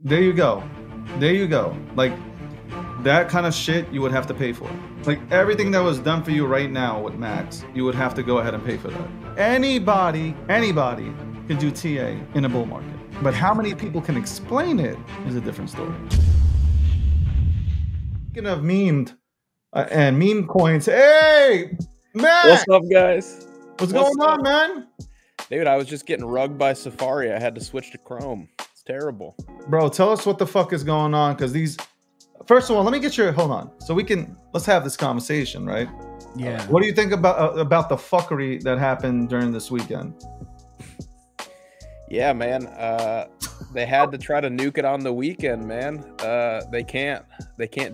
There you go. There you go. Like that kind of shit you would have to pay for. Like everything that was done for you right now with Max, you would have to go ahead and pay for that. Anybody can do TA in a bull market. But how many people can explain it is a different story. Speaking of memed and meme coins, hey, man! What's up, guys? What's going on, man? Dude, I was just getting rugged by Safari. I had to switch to Chrome. It's terrible. Bro, tell us what the fuck is going on, because these... First of all, let me get your... Hold on. So let's have this conversation, right? Yeah. What do you think about the fuckery that happened during this weekend? Yeah, man. They had to try to nuke it on the weekend, man. They can't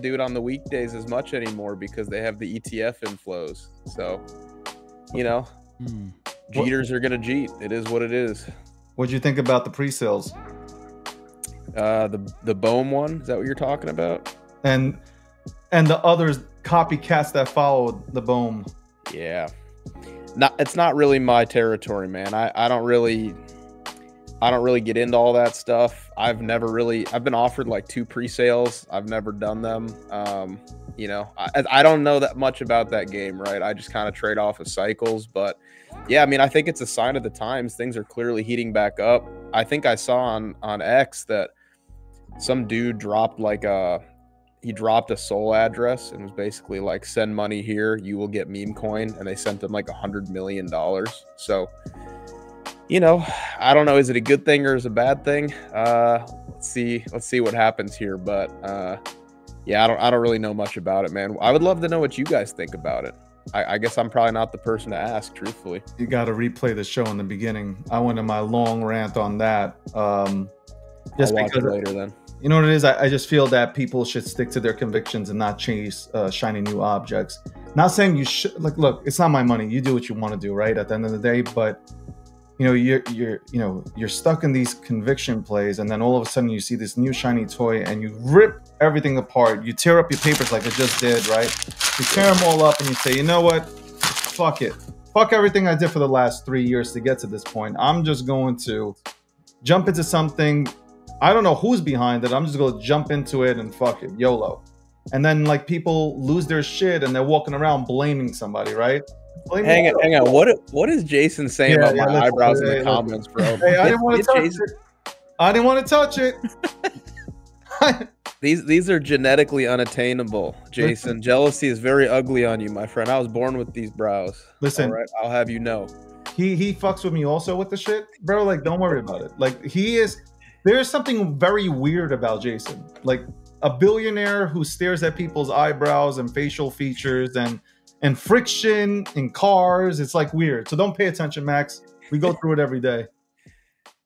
do it on the weekdays as much anymore because they have the ETF inflows. So, you know, Jeeters are gonna jeet. It is what it is. What'd you think about the pre-sales? The BOBO one, is that what you're talking about? And the others copycats that followed the BOBO. Yeah. It's not really my territory, man. I don't really get into all that stuff. I've been offered like 2 pre-sales. I've never done them. You know, I don't know that much about that game, right? I just kind of trade off of cycles, but yeah, I mean, I think it's a sign of the times. Things are clearly heating back up. I think I saw on X that some dude dropped he dropped a Sol address and was basically like, send money here, you will get meme coin. And they sent him like $100 million. So, you know, I don't know. Is it a good thing or is it a bad thing? Let's see what happens here. But yeah, I don't really know much about it, man. I would love to know what you guys think about it. I guess I'm probably not the person to ask, truthfully. You got to replay the show in the beginning. I went on my long rant on that. Just I'll watch because it later then. You know what it is? I just feel that people should stick to their convictions and not chase shiny new objects. Not saying you should. Like, look, it's not my money. You do what you want to do, right? At the end of the day, but you know, you're stuck in these conviction plays, and then all of a sudden you see this new shiny toy, and you rip everything apart. You tear up your papers like I just did, right? You tear them all up, and you say, you know what? Fuck it. Fuck everything I did for the last 3 years to get to this point. I'm just going to jump into something. I don't know who's behind it. I'm just going to jump into it and fuck it, YOLO. And then like people lose their shit and they're walking around blaming somebody, right? Hang on. What is Jason saying about my eyebrows in the comments, bro? Hey, I didn't want to touch it. I didn't want to touch it. These are genetically unattainable, Jason. Jealousy is very ugly on you, my friend. I was born with these brows. Listen, all right, I'll have you know. He fucks with me also with the shit, bro. Like, don't worry about it. Like, there's something very weird about Jason. Like a billionaire who stares at people's eyebrows and facial features and friction in cars. It's like weird. So don't pay attention, Max. We go through it every day.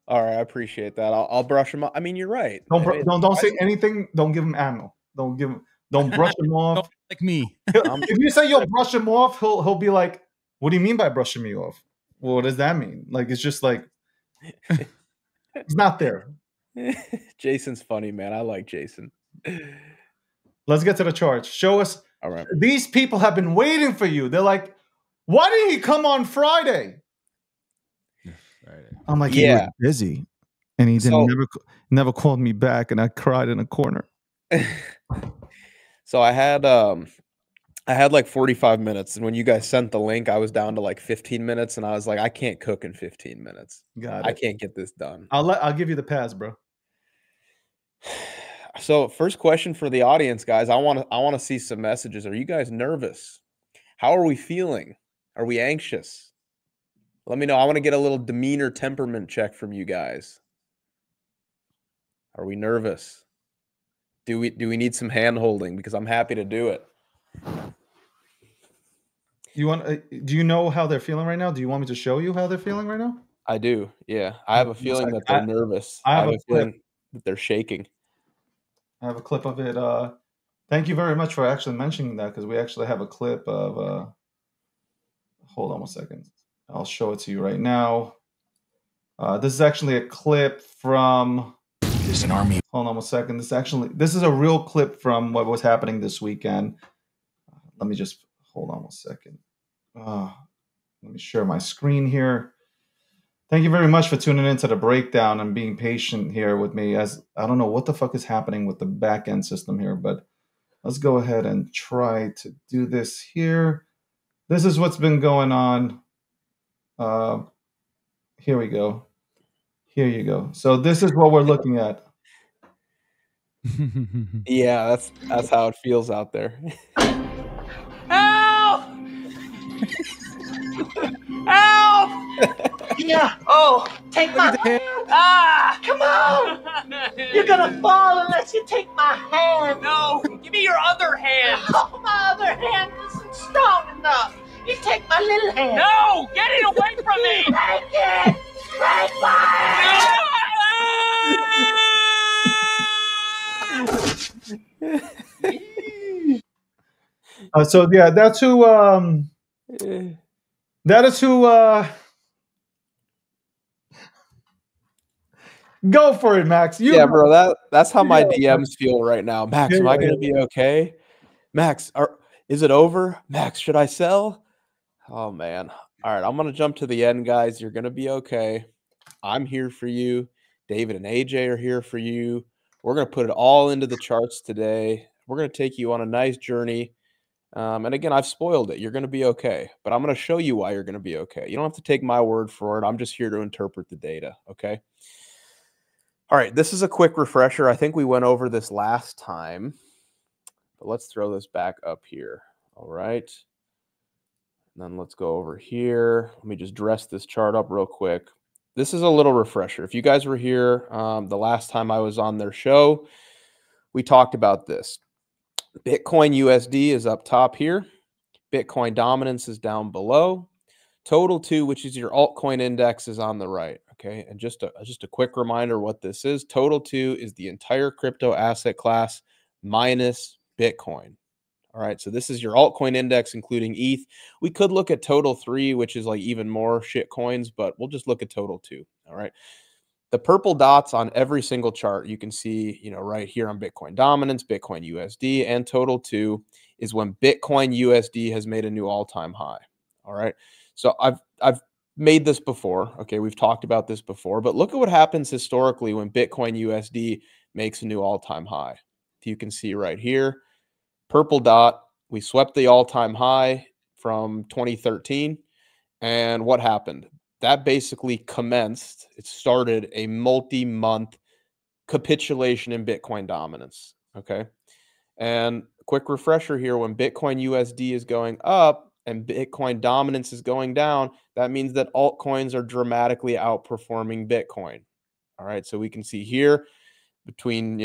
All right, I appreciate that. I'll brush him off. I mean, you're right. Don't say anything. Don't give him ammo. Don't brush him off. Don't like me. If you say you'll brush him off, he'll be like, "What do you mean by brushing me off? Well, what does that mean?" Like, it's just like it's not there. Jason's funny, man. I like Jason. Let's get to the charts. Show us. All right. These people have been waiting for you. They're like, why didn't he come on Friday? I'm like, yeah, he was busy, and he never called me back, and I cried in a corner. So I had like 45 minutes, and when you guys sent the link, I was down to like 15 minutes, and I was like, I can't cook in 15 minutes. I can't get this done. I'll give you the pass, bro. So first question for the audience, guys. I want to see some messages. Are you guys nervous? How are we feeling? Are we anxious? Let me know. I want to get a little demeanor temperament check from you guys. Are we nervous? Do we need some hand holding? Because I'm happy to do it. Do you know how they're feeling right now? Do you want me to show you how they're feeling right now? I do. Yeah. I have a feeling that they're nervous. I have a feeling that they're shaking. I have a clip of it. Thank you very much for actually mentioning that, because we actually have a clip of hold on one second. I'll show it to you right now. This is actually a clip from There's an army. Hold on one second. This is a real clip from what was happening this weekend. Let me just hold on one second. Let me share my screen here. Thank you very much for tuning into the breakdown and being patient here with me. As I don't know what the fuck is happening with the back end system here, but let's go ahead and try to do this here. This is what's been going on. Uh, here we go. Here you go. So this is what we're looking at. Yeah, that's how it feels out there. Help! Help! Yeah. Oh, take my hand. Ah, come on. You're gonna fall unless you take my hand. No, give me your other hand. Oh, my other hand isn't strong enough. You take my little hand. No, get it away from me. Take it. Take my So yeah, that's who. That is who. Go for it, Max. You Yeah, bro. That's how my DMs feel right now. Max, am I gonna be okay? Max, is it over? Max, should I sell? Oh man. All right, I'm gonna jump to the end, guys. You're gonna be okay. I'm here for you. David and AJ are here for you. We're gonna put it all into the charts today. We're gonna take you on a nice journey. And again, I've spoiled it. You're going to be okay, but I'm going to show you why you're going to be okay. You don't have to take my word for it. I'm just here to interpret the data. Okay. All right. This is a quick refresher. I think we went over this last time, but let's throw this back up here. All right. And then let's go over here. Let me just dress this chart up real quick. This is a little refresher. If you guys were here the last time I was on their show, we talked about this. Bitcoin USD is up top here. Bitcoin dominance is down below. Total2, which is your altcoin index, is on the right. Okay. And just a quick reminder what this is. Total2 is the entire crypto asset class minus Bitcoin. All right. So this is your altcoin index, including ETH. We could look at Total3, which is like even more shit coins, but we'll just look at Total2. All right. The purple dots on every single chart you can see, right here on Bitcoin dominance, Bitcoin USD, and Total2 is when Bitcoin USD has made a new all-time high. All right. So I've made this before. Okay, we've talked about this before, but look at what happens historically when Bitcoin USD makes a new all-time high. You can see right here, purple dot, we swept the all-time high from 2013. And what happened? That basically commenced, it started a multi-month capitulation in Bitcoin dominance. Okay. And quick refresher here, when Bitcoin USD is going up and Bitcoin dominance is going down, that means that altcoins are dramatically outperforming Bitcoin. All right. So we can see here between,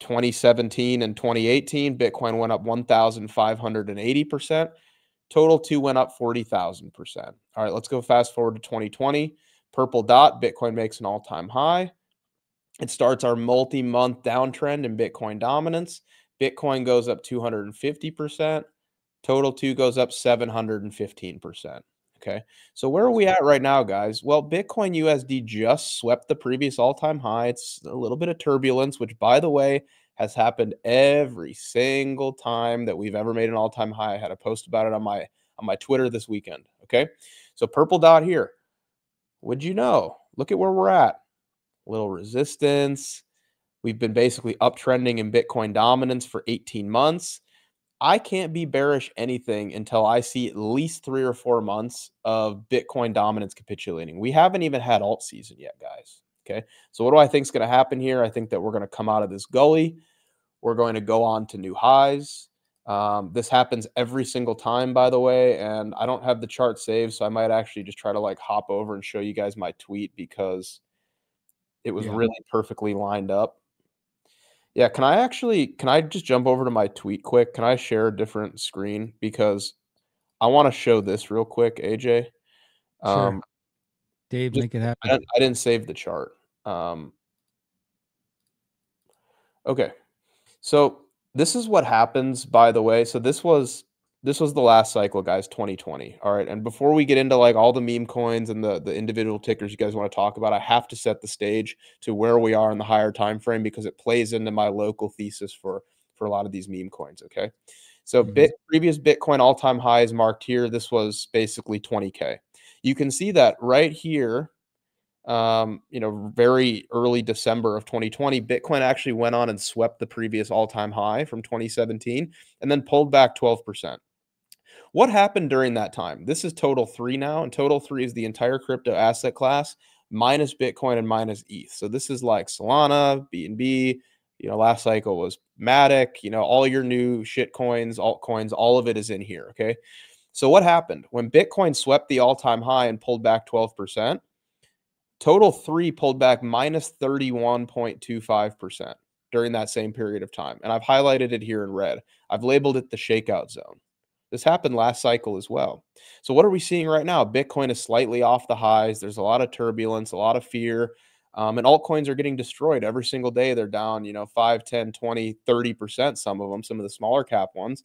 2017 and 2018, Bitcoin went up 1,580%. Total2 went up 40,000%. All right, let's go fast forward to 2020. Purple dot, Bitcoin makes an all-time high. It starts our multi-month downtrend in Bitcoin dominance. Bitcoin goes up 250%. Total2 goes up 715%. Okay, so where are we at right now, guys? Well, Bitcoin USD just swept the previous all-time high. It's a little bit of turbulence, which, by the way, has happened every single time that we've ever made an all-time high. I had a post about it on my Twitter this weekend. Okay, so purple dot here. Would you know? Look at where we're at. Little resistance. We've been basically uptrending in Bitcoin dominance for 18 months. I can't be bearish anything until I see at least 3 or 4 months of Bitcoin dominance capitulating. We haven't even had alt season yet, guys. Okay, so what do I think is going to happen here? I think that we're going to come out of this gully. We're going to go on to new highs. This happens every single time, by the way, and I don't have the chart saved, so I might actually just try to like hop over and show you guys my tweet because it was really perfectly lined up. Yeah, can I just jump over to my tweet quick? Can I share a different screen? Because I want to show this real quick, AJ. Sure. Dave, make it happen. I didn't save the chart. Okay. So this is what happens, by the way. So this was the last cycle, guys, 2020. All right. And before we get into like all the meme coins and the individual tickers you guys want to talk about, I have to set the stage to where we are in the higher time frame because it plays into my local thesis for a lot of these meme coins. Okay. So previous Bitcoin all-time highs marked here. This was basically 20K. You can see that right here very early December of 2020, Bitcoin actually went on and swept the previous all-time high from 2017 and then pulled back 12%. What happened during that time? This is Total3 now, and Total3 is the entire crypto asset class minus Bitcoin and minus ETH. So this is like Solana, BNB, last cycle was Matic, all your new shit coins, altcoins, all of it is in here, okay? So what happened? When Bitcoin swept the all-time high and pulled back 12%, Total3 pulled back minus 31.25% during that same period of time. And I've highlighted it here in red. I've labeled it the shakeout zone. This happened last cycle as well. So what are we seeing right now? Bitcoin is slightly off the highs. There's a lot of turbulence, a lot of fear, and altcoins are getting destroyed every single day. They're down, 5, 10, 20, 30%, some of them, some of the smaller cap ones.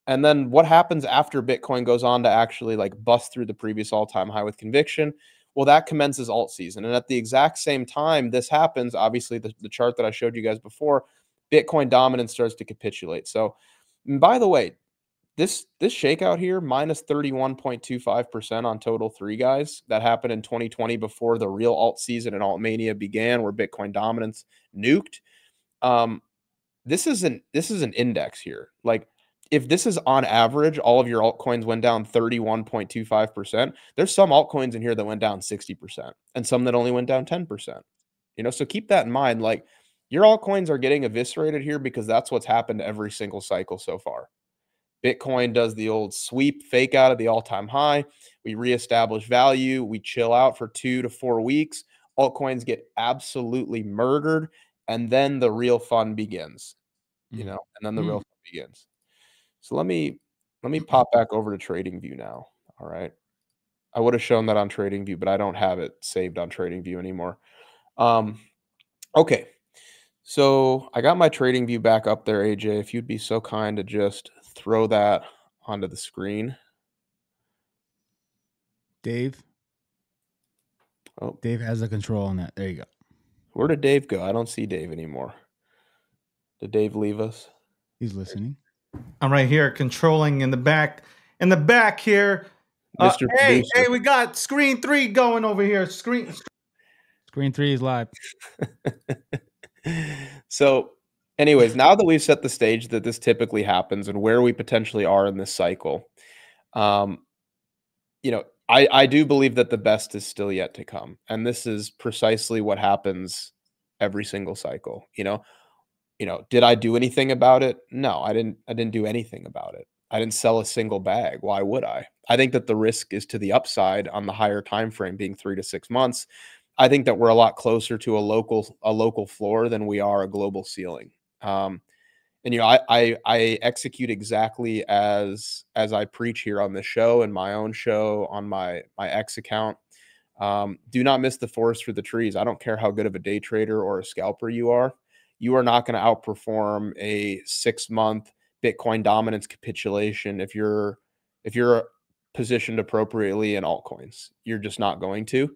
And then what happens after Bitcoin goes on to actually like bust through the previous all-time high with conviction? Well, that commences alt season. And at the exact same time this happens, obviously the chart that I showed you guys before, Bitcoin dominance starts to capitulate. So, and by the way, this shakeout here, minus 31.25% on Total3, guys, that happened in 2020 before the real alt season and alt mania began, where Bitcoin dominance nuked. This is an index here. Like, if this is on average, all of your altcoins went down 31.25%, there's some altcoins in here that went down 60% and some that only went down 10%. So keep that in mind. Like, your altcoins are getting eviscerated here because that's what's happened every single cycle so far. Bitcoin does the old sweep fake out of the all-time high. We reestablish value. We chill out for 2 to 4 weeks. Altcoins get absolutely murdered. And then the real fun begins, and then the real fun begins. So let me pop back over to TradingView now. All right. I would have shown that on TradingView, but I don't have it saved on TradingView anymore. Okay. So I got my TradingView back up there, AJ. If you'd be so kind to just throw that onto the screen. Dave. Oh, Dave has the control on that. There you go. Where did Dave go? I don't see Dave anymore. Did Dave leave us? He's listening. I'm right here controlling in the back. In the back here. Mr. Hey, we got screen 3 going over here. Screen 3 is live. So anyways, now that we've set the stage that this typically happens and where we potentially are in this cycle, I do believe that the best is still yet to come. And this is precisely what happens every single cycle. Did I do anything about it? No, I didn't do anything about it. I didn't sell a single bag. Why would I? I think that the risk is to the upside on the higher time frame, being 3 to 6 months. I think that we're a lot closer to a local floor than we are a global ceiling. I execute exactly as I preach here on the show and my own show on my X account. Do not miss the forest for the trees. I don't care how good of a day trader or a scalper you are. You are not going to outperform a 6-month Bitcoin dominance capitulation if you're positioned appropriately in altcoins. You're just not going to.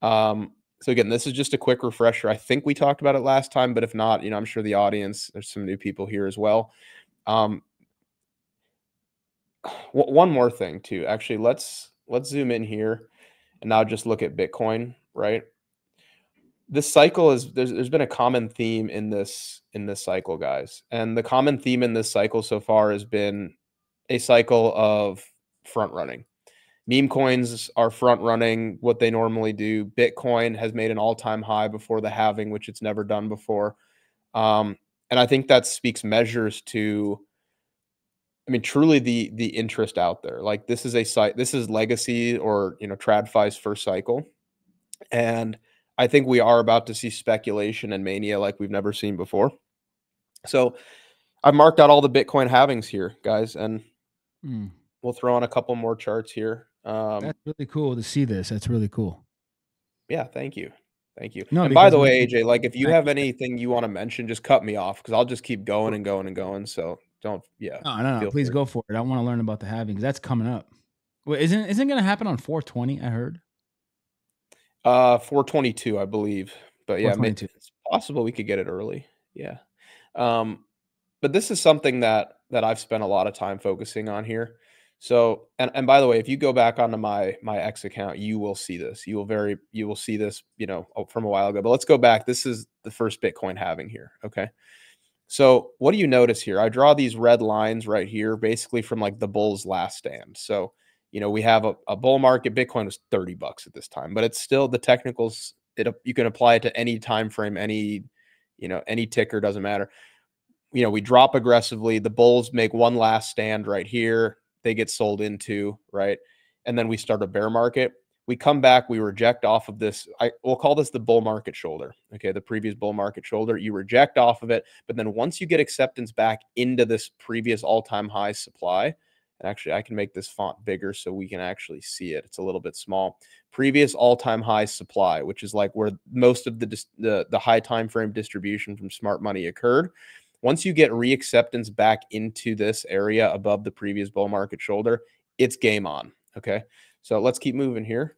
So again, this is just a quick refresher. I think we talked about it last time, but if not, I'm sure the audience, there's some new people here as well. One more thing too. Actually, let's zoom in here and now just look at Bitcoin, right? This cycle is there's been a common theme in this cycle, guys. And the common theme in this cycle so far has been a cycle of front running. Meme coins are front running what they normally do. Bitcoin has made an all-time high before the halving, which it's never done before. And I think that speaks measures to, truly the interest out there. Like, this is Legacy or, TradFi's first cycle. And I think we are about to see speculation and mania like we've never seen before. So I've marked out all the Bitcoin halvings here, guys, and we'll throw on a couple more charts here. That's really cool to see this. That's really cool. Yeah, thank you. No, and by the way, AJ, like, if you have anything you want to mention, just cut me off because I'll just keep going and going and going. So don't, No, please go for it. I want to learn about the halving because that's coming up. Well, isn't going to happen on 4/20? I heard. 4/22, I believe. But yeah, it's possible we could get it early. Yeah. But this is something that I've spent a lot of time focusing on here. So, and by the way, if you go back onto my X account, you will see this. You will see this, you know, from a while ago. But let's go back. This is the first Bitcoin halving here. Okay. So what do you notice here? I draw these red lines right here, basically from like the bull's last stand. So, you know, we have a bull market. Bitcoin was $30 at this time, but it's still the technicals. You can apply it to any time frame, any, you know, any ticker, doesn't matter. You know, we drop aggressively. The bulls make one last stand right here. They get sold into, right? And then we start a bear market. We come back, we reject off of this. We'll call this the bull market shoulder. Okay, the previous bull market shoulder. You reject off of it, but then once you get acceptance back into this previous all-time high supply, and actually I can make this font bigger so we can actually see it. It's a little bit small. Previous all-time high supply, which is like where most of the high time frame distribution from smart money occurred. Once you get reacceptance back into this area above the previous bull market shoulder, it's game on. Okay. So let's keep moving here.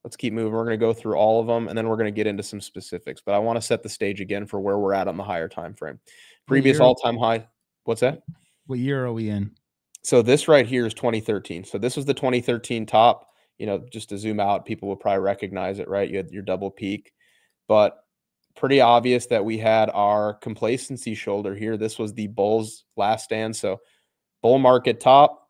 Let's keep moving. We're going to go through all of them, and then we're going to get into some specifics. But I want to set the stage again for where we're at on the higher time frame. Previous all-time high. What's that? What year are we in? So this right here is 2013. So this was the 2013 top. You know, just to zoom out, people will probably recognize it, right? You had your double peak, but pretty obvious that we had our complacency shoulder here. This was the bulls last stand. So bull market top.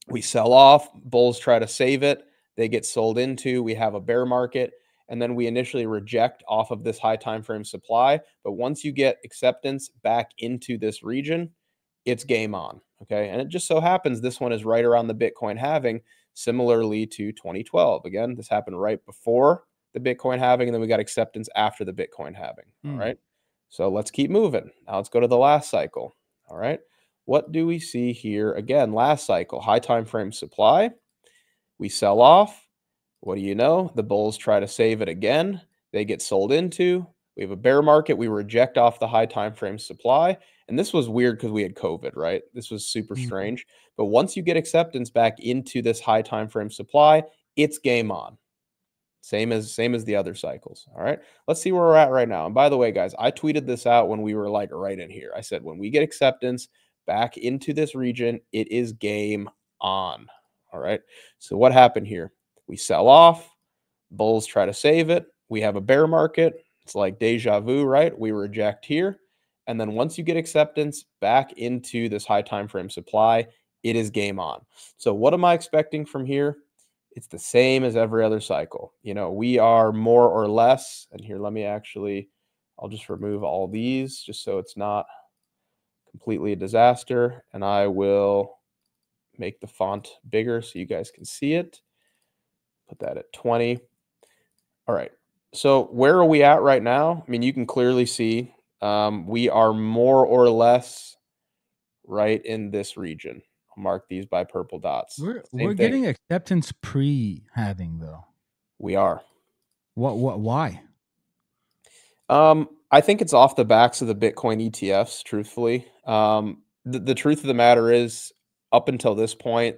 We sell off, bulls try to save it. They get sold into, we have a bear market, and then we initially reject off of this high time frame supply. But once you get acceptance back into this region, it's game on. Okay. And it just so happens this one is right around the Bitcoin halving, similarly to 2012. Again, this happened right before the Bitcoin halving, and then we got acceptance after the Bitcoin halving. All right. So let's keep moving. Now let's go to the last cycle. All right. What do we see here? Again, last cycle, high time frame supply. We sell off. What do you know? The bulls try to save it again. They get sold into. We have a bear market. We reject off the high time frame supply. And this was weird because we had COVID, right? This was super strange. But once you get acceptance back into this high time frame supply, it's game on. Same as the other cycles. All right. Let's see where we're at right now. And by the way, guys, I tweeted this out when we were like right in here. I said, when we get acceptance back into this region, it is game on. All right. So what happened here? We sell off. Bulls try to save it. We have a bear market. It's like deja vu, right? We reject here. And then once you get acceptance back into this high time frame supply, it is game on. So what am I expecting from here? It's the same as every other cycle. You know, we are more or less, and here, I'll just remove all these just so it's not completely a disaster, and I will make the font bigger so you guys can see it. Put that at 20. All right. So where are we at right now? I mean, you can clearly see we are more or less right in this region. I'll mark these by purple dots. We're getting acceptance pre-halving though. We are. Why? I think it's off the backs of the Bitcoin ETFs, truthfully. The truth of the matter is, up until this point,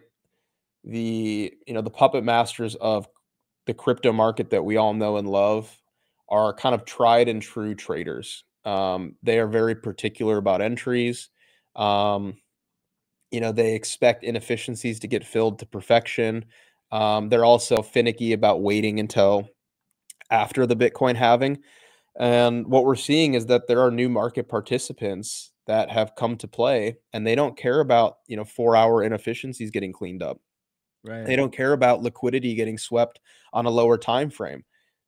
the puppet masters of the crypto market that we all know and love are kind of tried and true traders. They are very particular about entries. They expect inefficiencies to get filled to perfection. They're also finicky about waiting until after the Bitcoin halving. And what we're seeing is that there are new market participants that have come to play, and they don't care about 4-hour inefficiencies getting cleaned up. Right. They don't care about liquidity getting swept on a lower time frame.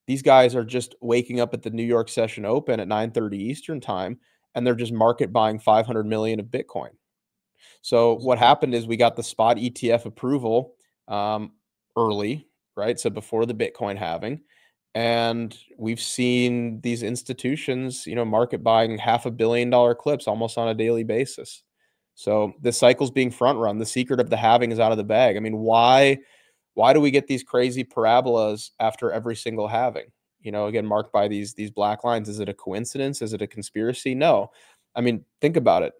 These guys are just waking up at the New York Session Open at 9:30 Eastern time, and they're just market buying 500 million of Bitcoin. So what happened is we got the spot ETF approval early, right? So before the Bitcoin halving. And we've seen these institutions, market buying $500 million clips almost on a daily basis. So this cycle's being front run. The secret of the halving is out of the bag. I mean, why do we get these crazy parabolas after every single halving? Again, marked by these black lines. Is it a coincidence? Is it a conspiracy? No. I mean, think about it.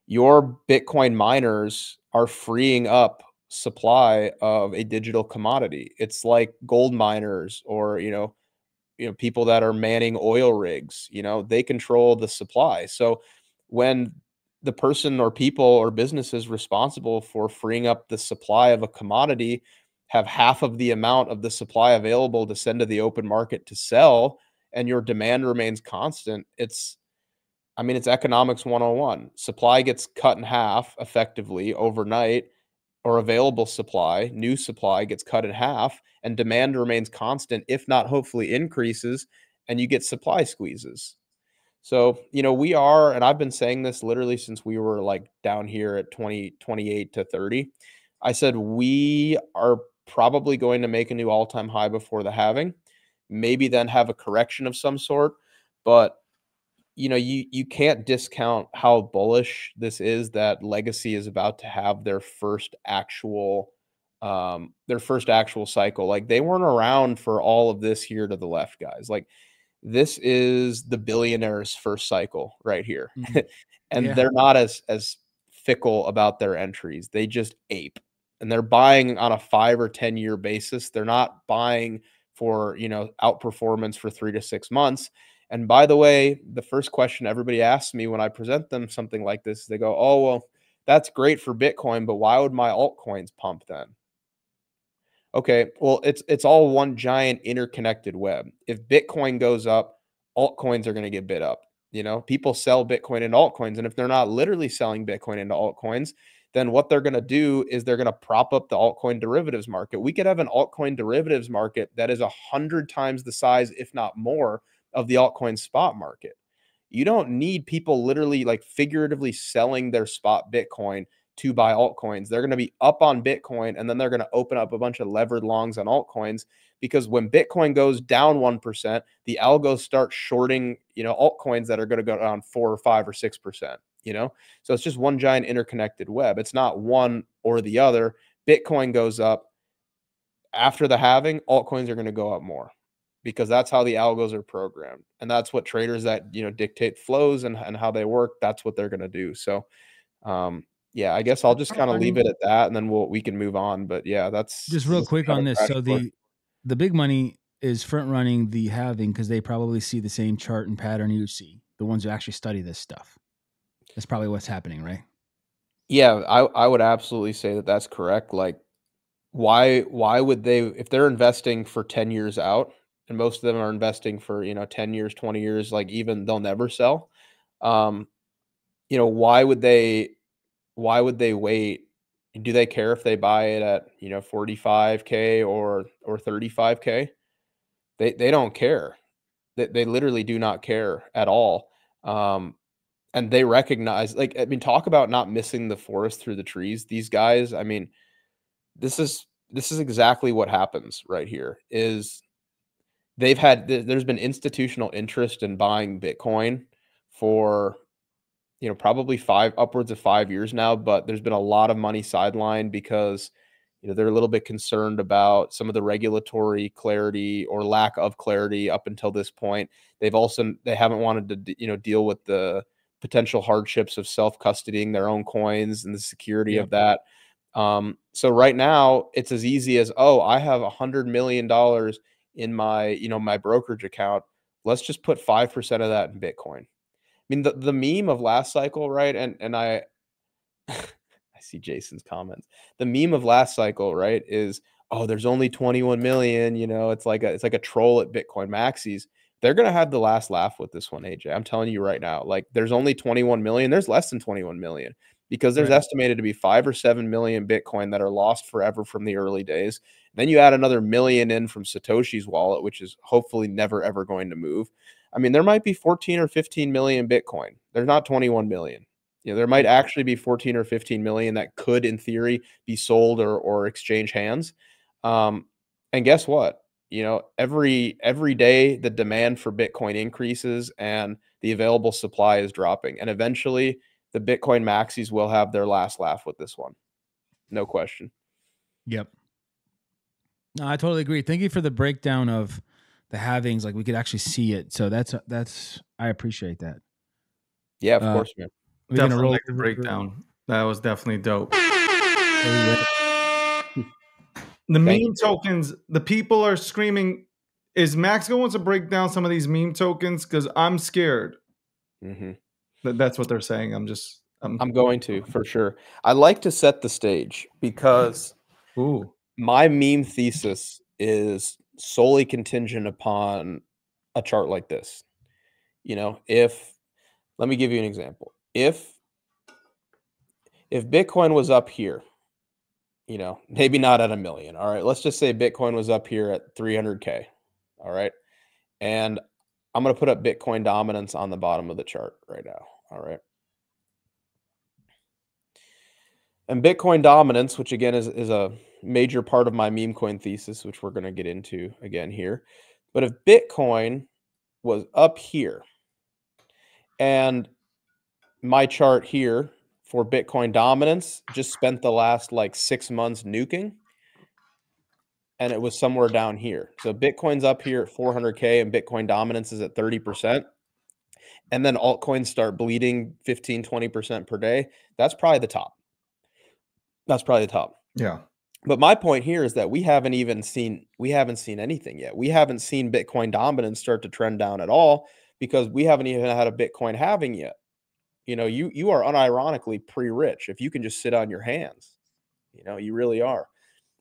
Your Bitcoin miners are freeing up supply of a digital commodity. It's like gold miners or people that are manning oil rigs. They control the supply. So when the person or people or businesses responsible for freeing up the supply of a commodity have half of the amount of the supply available to send to the open market to sell, and your demand remains constant. It's economics 101. Supply gets cut in half effectively overnight, or available supply, new supply gets cut in half, and demand remains constant, if not hopefully increases, and you get supply squeezes. So, we are, and I've been saying this literally since we were like down here at 28 to 30. I said, we are probably going to make a new all-time high before the halving, maybe then have a correction of some sort. But, you can't discount how bullish this is, that Legacy is about to have their first actual cycle. Like, they weren't around for all of this here to the left, guys. Like, this is the billionaire's first cycle right here. And they're not as fickle about their entries. They just ape, and they're buying on a 5 or 10 year basis. They're not buying for, outperformance for 3 to 6 months. And by the way, the first question everybody asks me when I present them something like this, they go, oh, well, that's great for Bitcoin, but why would my altcoins pump then? Okay, well, it's all one giant interconnected web. If Bitcoin goes up, altcoins are going to get bid up. People sell Bitcoin into altcoins, and if they're not literally selling Bitcoin into altcoins, then what they're going to do is they're going to prop up the altcoin derivatives market. We could have an altcoin derivatives market that is 100 times the size, if not more, of the altcoin spot market. You don't need people literally, like, figuratively selling their spot Bitcoin to buy altcoins. They're going to be up on Bitcoin, and then they're going to open up a bunch of levered longs on altcoins, because when Bitcoin goes down 1%, the algos start shorting, altcoins that are going to go down 4 or 5 or 6%, So it's just one giant interconnected web. It's not one or the other. Bitcoin goes up. After the halving, altcoins are going to go up more, because that's how the algos are programmed. And that's what traders that, dictate flows and how they work, that's what they're going to do. So, yeah, I guess I'll just kind of leave it at that, and then we can move on. But yeah, that's just real quick on this. So the big money is front running the halving because they probably see the same chart and pattern you see. The ones who actually study this stuff. That's probably what's happening, right? Yeah, I would absolutely say that that's correct. Like, why would they, if they're investing for 10 years out, and most of them are investing for 10 years, 20 years, like, even they'll never sell. Why would they wait? Do they care if they buy it at 45K or 35K? They don't care. They literally do not care at all. And they recognize, talk about not missing the forest through the trees. These guys, this is exactly what happens right here. Is there's been institutional interest in buying Bitcoin for probably upwards of 5 years now, but there's been a lot of money sidelined because they're a little bit concerned about some of the regulatory clarity or lack of clarity up until this point. They haven't wanted to deal with the potential hardships of self-custodying their own coins and the security of that. So right now it's as easy as, oh, I have $100 million in my my brokerage account. Let's just put 5% of that in Bitcoin. The meme of last cycle, right? And I I see Jason's comments. The meme of last cycle, right, is, oh, there's only 21 million, it's like a troll at Bitcoin maxis. They're going to have the last laugh with this one, AJ. I'm telling you right now. Like, there's only 21 million. There's less than 21 million, because there's estimated to be 5 or 7 million Bitcoin that are lost forever from the early days. Then you add another million in from Satoshi's wallet, which is hopefully never, ever going to move. There might be 14 or 15 million Bitcoin. There's not 21 million. There might actually be 14 or 15 million that could, in theory, be sold or exchange hands. And guess what? Every day the demand for Bitcoin increases and the available supply is dropping. And eventually the Bitcoin maxis will have their last laugh with this one. No question. Yep. No, I totally agree. Thank you for the breakdown of the halvings. Like, we could actually see it. So I appreciate that. Yeah, of course, man. Definitely like the breakdown. That was definitely dope. The meme tokens, the people are screaming, is Max going to break down some of these meme tokens? Because I'm scared. Mm-hmm. That's what they're saying. I'm going to, for sure. I like to set the stage because my meme thesis is solely contingent upon a chart like this. You know, let me give you an example. If Bitcoin was up here, you know, maybe not at 1 million. All right. Let's just say Bitcoin was up here at 300K. All right. And I'm going to put up Bitcoin dominance on the bottom of the chart right now. All right. And Bitcoin dominance, which again is a major part of my meme coin thesis, which we're going to get into again here. But if Bitcoin was up here and my chart here for Bitcoin dominance just spent the last like 6 months nuking, and it was somewhere down here. So Bitcoin's up here at 400K and Bitcoin dominance is at 30%. And then altcoins start bleeding 15, 20% per day. That's probably the top. That's probably the top. Yeah. But my point here is that we haven't seen anything yet. We haven't seen Bitcoin dominance start to trend down at all because we haven't even had a Bitcoin halving yet. You know, you are unironically pre-rich if you can just sit on your hands. You know, you really are.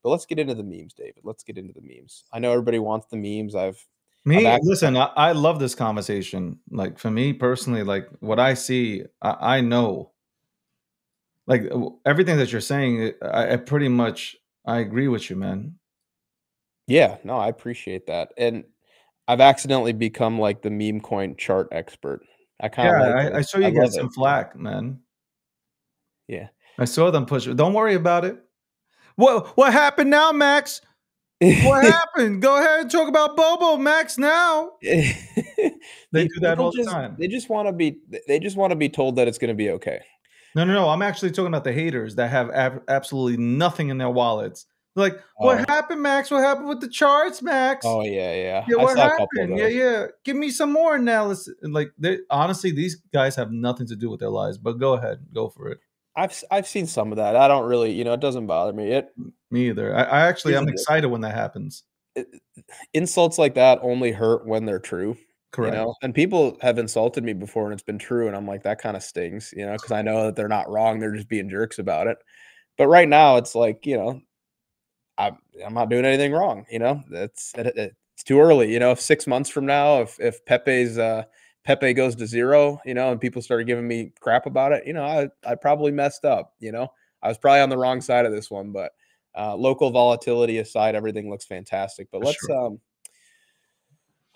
But let's get into the memes, David. Let's get into the memes. I know everybody wants the memes. Listen, I love this conversation. Like for me personally, like what I see, I know. Like everything that you're saying, I pretty much I agree with you, man. Yeah, no, I appreciate that. And I've accidentally become like the meme coin chart expert. I kind of like it. I saw you get some flack, man. Yeah. I saw them push it. Don't worry about it. What happened now, Max? What happened? Go ahead and talk about Bobo, Max, now. They do that all the time. They just want to be told that it's going to be okay. No. I'm actually talking about the haters that have absolutely nothing in their wallets. They're like, what happened, Max? What happened with the charts, Max? Oh, yeah. Yeah, what happened? Yeah. Give me some more analysis. Like, honestly, these guys have nothing to do with their lives. But go ahead, go for it. I've seen some of that. I don't really, you know, it doesn't bother me. Me either. I'm excited when that happens. Insults like that only hurt when they're true. Correct. You know? And people have insulted me before and it's been true. And I'm like, that kind of stings, you know, because I know that they're not wrong. They're just being jerks about it. But right now it's like, you know, I'm not doing anything wrong. You know, it's too early. You know, if 6 months from now, if Pepe goes to zero, you know, and people started giving me crap about it, you know, I probably messed up. You know, I was probably on the wrong side of this one. But local volatility aside, everything looks fantastic. But let's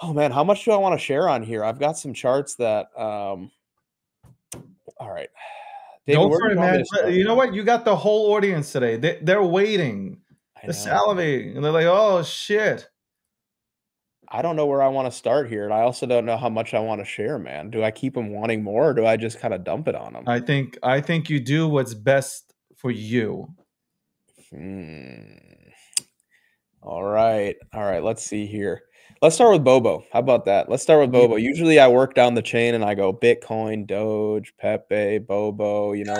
oh man, how much do I want to share on here? I've got some charts that all right. David, go for it, man. You know what? You got the whole audience today. They're waiting. They're salivating. And they're like, oh shit. I don't know where I want to start here. And I also don't know how much I want to share, man. Do I keep them wanting more or do I just kind of dump it on them? I think you do what's best for you. All right. Let's see here. Let's start with Bobo. How about that? Let's start with Bobo. Usually I work down the chain and I go Bitcoin, Doge, Pepe, Bobo, you know.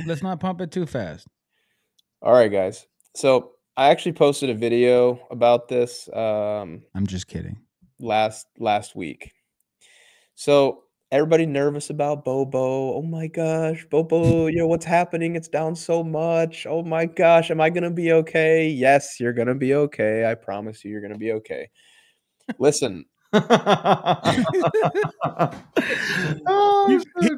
Let's not pump it too fast. All right, guys. So I actually posted a video about this. I'm just kidding. Last week. So everybody nervous about Bobo. Oh my gosh, Bobo, you know what's happening? It's down so much. Oh my gosh, am I going to be okay? Yes, you're going to be okay. I promise you're going to be okay. Listen.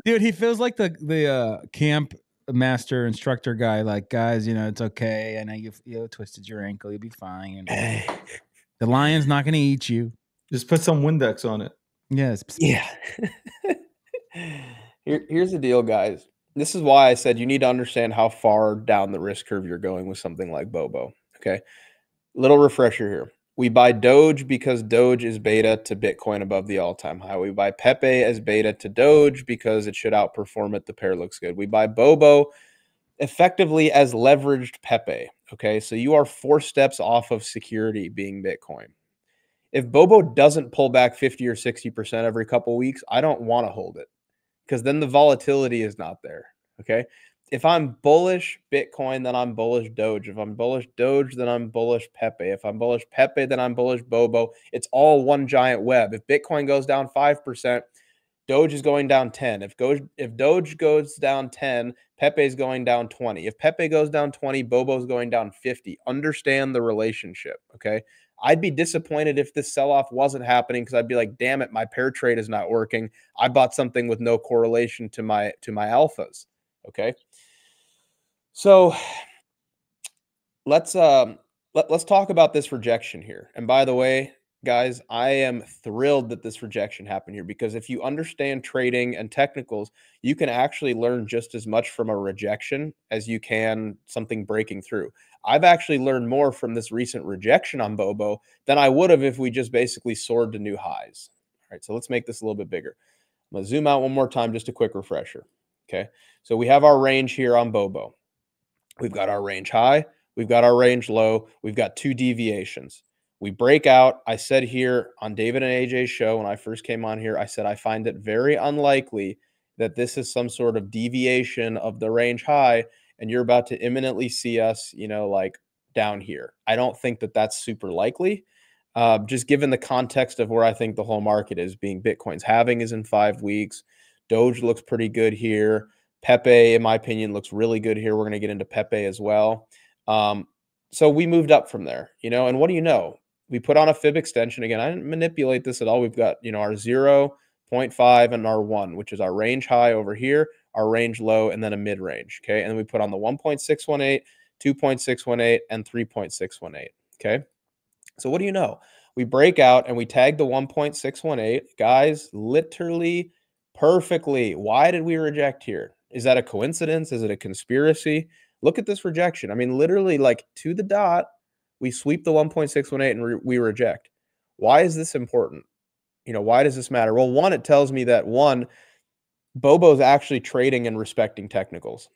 Dude, he feels like the camp master instructor guy. Like, guys, you know, it's okay. I know you twisted your ankle. You'll be fine. The lion's not going to eat you. Just put some Windex on it. Yes. Yeah. Here's the deal, guys. This is why I said you need to understand how far down the risk curve you're going with something like Bobo. Okay. Little refresher here. We buy Doge because Doge is beta to Bitcoin above the all-time high. We buy Pepe as beta to Doge because it should outperform it. The pair looks good. We buy Bobo effectively as leveraged Pepe. Okay. So you are 4 steps off of security being Bitcoin. If Bobo doesn't pull back 50 or 60% every couple of weeks, I don't want to hold it because then the volatility is not there. Okay. If I'm bullish Bitcoin, then I'm bullish Doge. If I'm bullish Doge, then I'm bullish Pepe. If I'm bullish Pepe, then I'm bullish Bobo. It's all one giant web. If Bitcoin goes down 5%, Doge is going down 10. If Doge goes down 10, Pepe is going down 20. If Pepe goes down 20, Bobo is going down 50. Understand the relationship, okay? I'd be disappointed if this sell-off wasn't happening because I'd be like, damn it, my pair trade is not working. I bought something with no correlation to my alphas, okay? So let's talk about this rejection here. And by the way, guys, I am thrilled that this rejection happened here, because if you understand trading and technicals, you can actually learn just as much from a rejection as you can something breaking through. I've actually learned more from this recent rejection on Bobo than I would have if we just basically soared to new highs. All right, so let's make this a little bit bigger. I'm going to zoom out one more time, just a quick refresher. Okay, so we have our range here on Bobo. We've got our range high. We've got our range low. We've got 2 deviations. We break out. I said here on David and AJ's show when I first came on here, I said I find it very unlikely that this is some sort of deviation of the range high, and you're about to imminently see us, like down here. I don't think that that's super likely, just given the context of where I think the whole market is, being Bitcoin's halving is in 5 weeks. Doge looks pretty good here. Pepe, in my opinion, looks really good here. We're going to get into Pepe as well. So we moved up from there, and what do you know? We put on a fib extension. Again, I didn't manipulate this at all. We've got, our 0, 0.5, and our 1, which is our range high over here, our range low, and then a mid range. Okay. And then we put on the 1.618, 2.618, and 3.618. Okay. So what do you know? We break out and we tag the 1.618. Guys, literally perfectly. Why did we reject here? Is that a coincidence? Is it a conspiracy? Look at this rejection. I mean, literally, like, to the dot, we sweep the 1.618 and we reject. Why is this important? Why does this matter? Well, one, it tells me that, Bobo's actually trading and respecting technicals.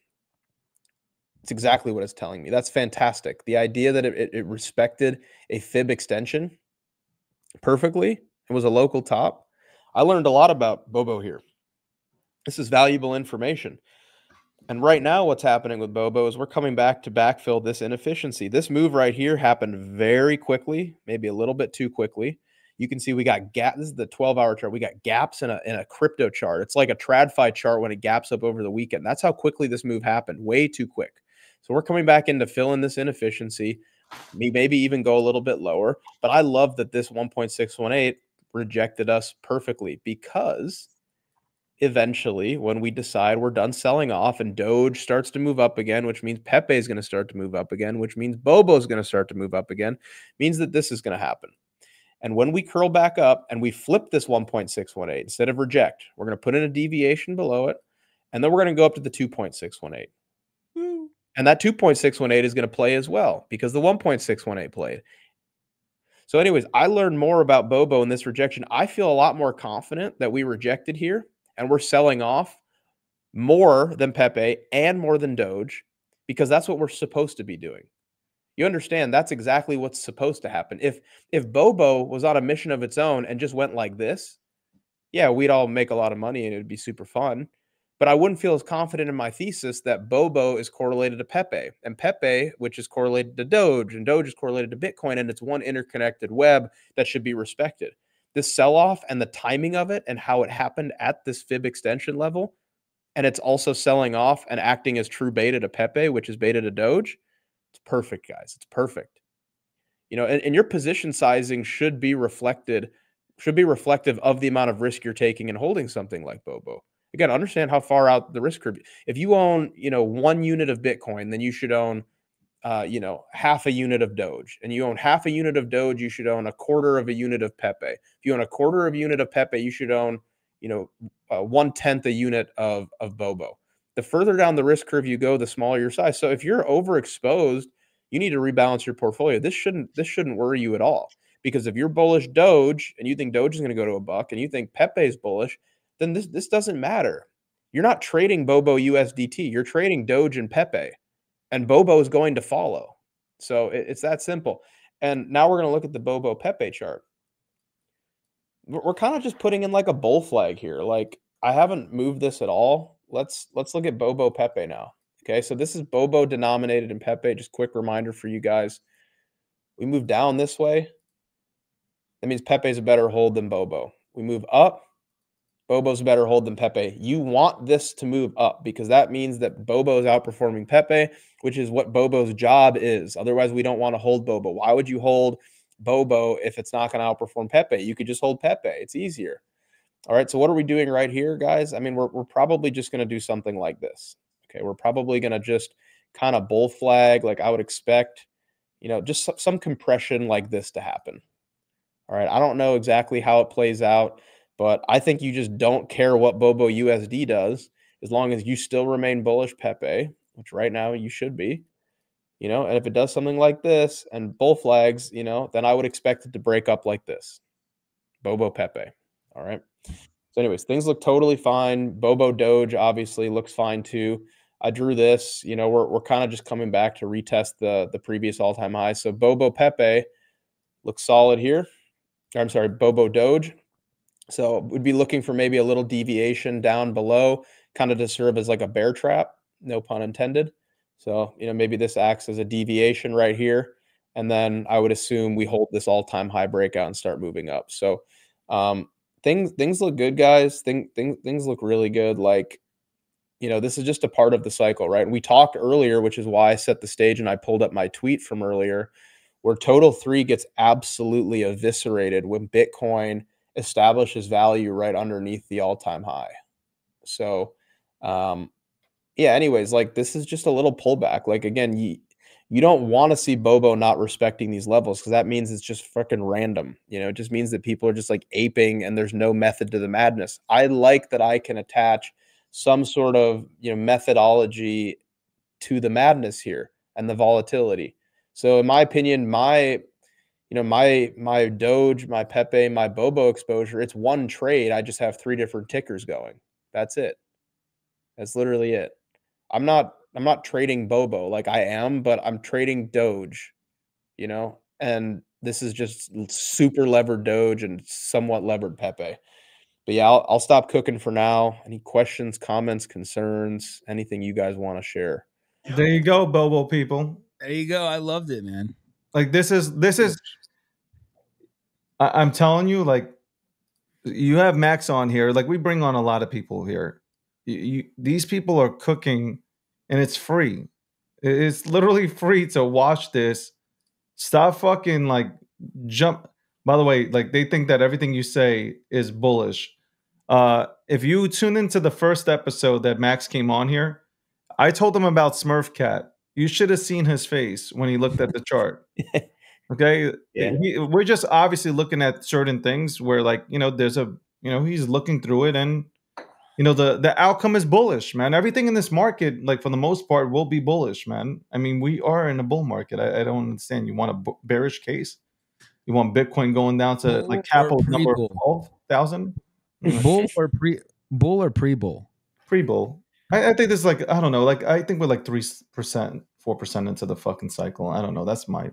It's exactly what it's telling me. That's fantastic. The idea that it respected a fib extension perfectly, it was a local top. I learned a lot about Bobo here. This is valuable information. And right now, what's happening with Bobo is we're coming back to backfill this inefficiency. This move right here happened very quickly, maybe a little bit too quickly. You can see we got gaps. This is the 12-hour chart. We got gaps in a crypto chart. It's like a TradFi chart when it gaps up over the weekend. That's how quickly this move happened, way too quick. So we're coming back in to fill in this inefficiency, maybe even go a little bit lower. But I love that this 1.618 rejected us perfectly, because eventually, when we decide we're done selling off and Doge starts to move up again, which means Pepe is going to start to move up again, which means Bobo is going to start to move up again, means that this is going to happen. And when we curl back up and we flip this 1.618, instead of reject, we're going to put in a deviation below it, and then we're going to go up to the 2.618. And that 2.618 is going to play as well, because the 1.618 played. So anyways, I learned more about Bobo in this rejection. I feel a lot more confident that we rejected here and we're selling off more than Pepe and more than Doge, because that's what we're supposed to be doing. You understand, that's exactly what's supposed to happen. If Bobo was on a mission of its own and just went like this, yeah, we'd all make a lot of money and it would be super fun. But I wouldn't feel as confident in my thesis that Bobo is correlated to Pepe, and Pepe, which is correlated to Doge, and Doge is correlated to Bitcoin, and it's one interconnected web that should be respected. This sell-off and the timing of it and how it happened at this fib extension level, and it's also selling off and acting as true beta to Pepe, which is beta to Doge, it's perfect, guys. It's perfect. And your position sizing should be reflective of the amount of risk you're taking and holding something like Bobo. Again, understand how far out the risk curve. If you own, 1 unit of Bitcoin, then you should own, half a unit of Doge. And you own half a unit of Doge, you should own a quarter of a unit of Pepe. If you own a quarter of a unit of Pepe, you should own, 1/10 a unit of Bobo. The further down the risk curve you go, the smaller your size. So if you're overexposed, you need to rebalance your portfolio. This shouldn't worry you at all, because if you're bullish Doge and you think Doge is going to go to $1 and you think Pepe is bullish, then this doesn't matter. You're not trading Bobo USDT. You're trading Doge and Pepe, and Bobo is going to follow. So it's that simple. And now we're going to look at the Bobo Pepe chart. We're kind of just putting in like a bull flag here. Like, I haven't moved this at all. Let's look at Bobo Pepe now. Okay, so this is Bobo denominated in Pepe. Just quick reminder for you guys. We move down this way. That means Pepe is a better hold than Bobo. We move up. Bobo's a better hold than Pepe. You want this to move up because that means that Bobo is outperforming Pepe, which is what Bobo's job is. Otherwise, we don't want to hold Bobo. Why would you hold Bobo if it's not going to outperform Pepe? You could just hold Pepe. It's easier. All right, so what are we doing right here, guys? I mean, we're probably just going to do something like this. Okay, we're probably going to just kind of bull flag like I would expect, you know, just some compression like this to happen. All right, I don't know exactly how it plays out, but I think you just don't care what Bobo USD does as long as you still remain bullish Pepe, which right now you should be, you know, and if it does something like this and bull flags, you know, then I would expect it to break up like this. Bobo Pepe. All right. So anyways, things look totally fine. Bobo Doge obviously looks fine too. I drew this, you know, we're kind of just coming back to retest the previous all-time high. So Bobo Pepe looks solid here. I'm sorry, Bobo Doge. So we'd be looking for maybe a little deviation down below, kind of to serve as like a bear trap, no pun intended. So, you know, maybe this acts as a deviation right here. And then I would assume we hold this all-time high breakout and start moving up. So things look good, guys. Things look really good. Like, you know, this is just a part of the cycle, right? And we talked earlier, which is why I set the stage and I pulled up my tweet from earlier, where Total3 gets absolutely eviscerated when Bitcoin establishes value right underneath the all-time high. So, yeah, anyways, like this is just a little pullback. Like, again, you don't want to see Bobo not respecting these levels because that means it's just freaking random. You know, it just means that people are just like aping and there's no method to the madness. I like that I can attach some sort of, you know, methodology to the madness here and the volatility. So in my opinion, my Doge, my Pepe, my Bobo exposure, it's one trade. I just have 3 different tickers going. That's it. That's literally it. I'm not trading Bobo like I am, but I'm trading Doge, you know, and this is just super levered Doge and somewhat levered Pepe. But yeah, I'll stop cooking for now. Any questions, comments, concerns, anything you guys want to share? There you go, Bobo people. There you go. I loved it, man. Like this is I'm telling you, like you have Max on here. Like we bring on a lot of people here. These people are cooking, and it's free. It's literally free to watch this. Stop fucking like jump. By the way, like they think that everything you say is bullish. If you tune into the first episode that Max came on here, I told him about Smurf Cat. You should have seen his face when he looked at the chart. Okay, Yeah. We're just obviously looking at certain things where, like, you know, there's a, you know, he's looking through it, and you know the outcome is bullish, man. Everything in this market, like for the most part, will be bullish, man. I mean, we are in a bull market. I don't understand. You want a bearish case? You want Bitcoin going down to like capital number 12,000? Bull or pre-bull? Pre-bull. I think this is like, I don't know. Like I think we're like 3%, 4% into the fucking cycle. I don't know. That's my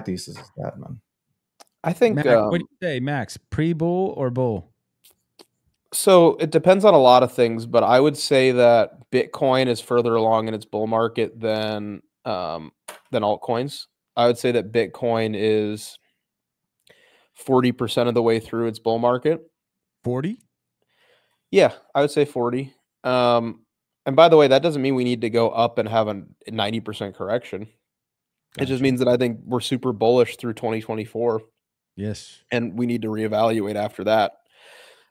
thesis is that, man. I think. Max, what do you say, Max? Pre-bull or bull? So it depends on a lot of things, but I would say that Bitcoin is further along in its bull market than altcoins. I would say that Bitcoin is 40% of the way through its bull market. 40? Yeah, I would say 40. And by the way, that doesn't mean we need to go up and have a 90% correction. It just means that I think we're super bullish through 2024. Yes. And we need to reevaluate after that.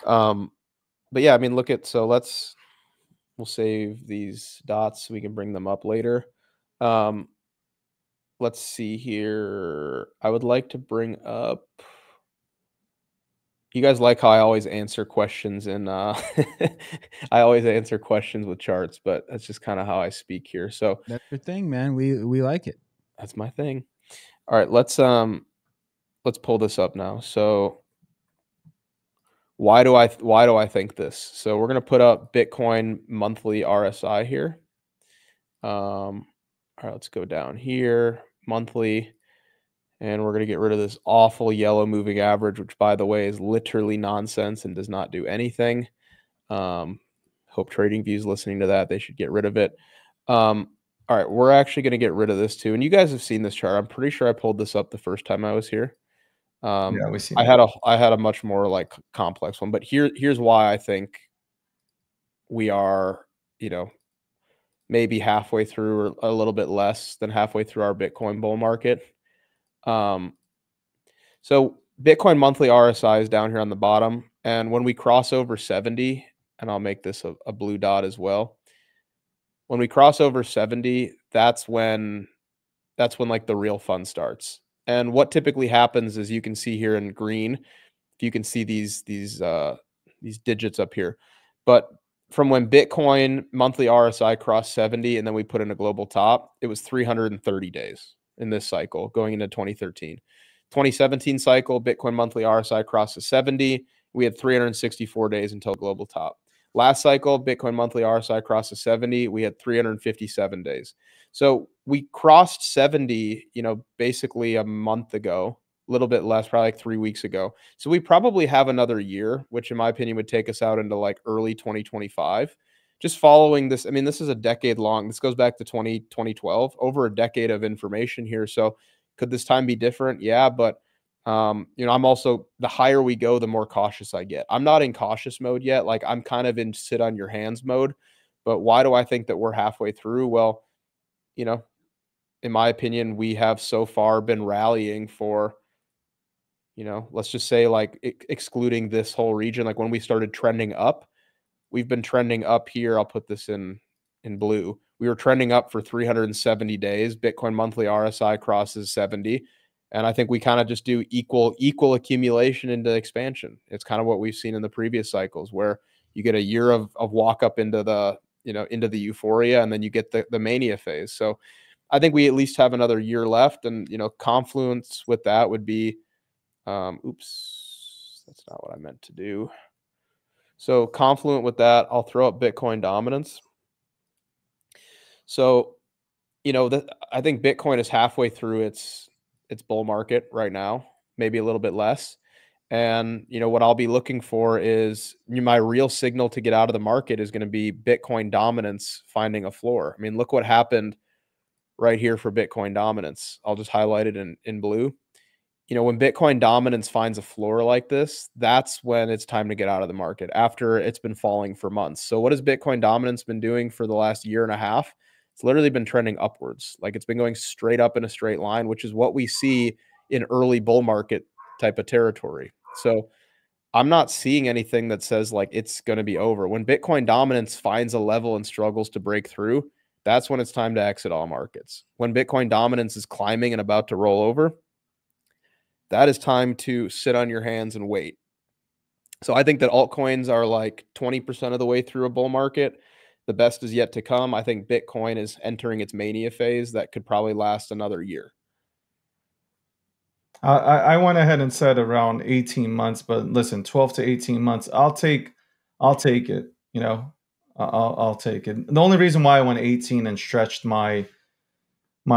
But yeah, I mean, we'll save these dots so we can bring them up later. Let's see here. I would like to bring up, you guys like how I always answer questions and I always answer questions with charts, but that's just kind of how I speak here. So that's your thing, man. We like it. That's my thing. All right, let's pull this up now. So why do I think this? So we're gonna put up Bitcoin monthly RSI here. All right, let's go down here, monthly, and we're gonna get rid of this awful yellow moving average, which by the way is literally nonsense and does not do anything. Hope TradingView's listening to that. They should get rid of it. All right, we're actually going to get rid of this too. And you guys have seen this chart. I'm pretty sure I pulled this up the first time I was here. Yeah, we see. I had a much more like complex one, but here's why I think we are, maybe halfway through or a little bit less than halfway through our Bitcoin bull market. So Bitcoin monthly RSI is down here on the bottom, and when we cross over 70, and I'll make this a blue dot as well. When we cross over 70, that's when like the real fun starts. And what typically happens is, you can see here in green, if you can see these digits up here, but from when Bitcoin monthly RSI crossed 70 and then we put in a global top, it was 330 days in this cycle going into 2013. 2017 cycle, Bitcoin monthly RSI crosses 70. We had 364 days until global top. Last cycle, Bitcoin monthly RSI crosses 70. We had 357 days. So we crossed 70, basically a month ago, a little bit less, probably like 3 weeks ago. So we probably have another year, which in my opinion would take us out into like early 2025. Just following this, I mean, this is a decade long. This goes back to 2012, over a decade of information here. So could this time be different? Yeah, but I'm also, the higher we go, the more cautious I get. I'm not in cautious mode yet. Like, I'm kind of in sit on your hands mode. But why do I think that we're halfway through? Well, in my opinion, we have so far been rallying for, let's just say, like, excluding this whole region, like when we started trending up, we've been trending up here. I'll put this in blue. We were trending up for 370 days. Bitcoin monthly RSI crosses 70. And I think we kind of just do equal accumulation into expansion. It's kind of what we've seen in the previous cycles, where you get a year of walk up into the, into the euphoria, and then you get the mania phase. So I think we at least have another year left. And, confluence with that would be, oops, that's not what I meant to do. So confluent with that, I'll throw up Bitcoin dominance. So, I think Bitcoin is halfway through its bull market right now, maybe a little bit less. And, what I'll be looking for is, my real signal to get out of the market is going to be Bitcoin dominance finding a floor. I mean, look what happened right here for Bitcoin dominance. I'll just highlight it in blue. When Bitcoin dominance finds a floor like this, that's when it's time to get out of the market after it's been falling for months. So what has Bitcoin dominance been doing for the last year and a half? It's literally been trending upwards. Like, it's been going straight up in a straight line, which is what we see in early bull market type of territory. So I'm not seeing anything that says like it's going to be over. When Bitcoin dominance finds a level and struggles to break through, that's when it's time to exit all markets. When Bitcoin dominance is climbing and about to roll over, that is time to sit on your hands and wait. So I think that altcoins are like 20% of the way through a bull market. The best is yet to come. I think Bitcoin is entering its mania phase that could probably last another year. I went ahead and said around 18 months, but listen, 12 to 18 months, I'll take it. I'll take it. The only reason why I went 18 and stretched my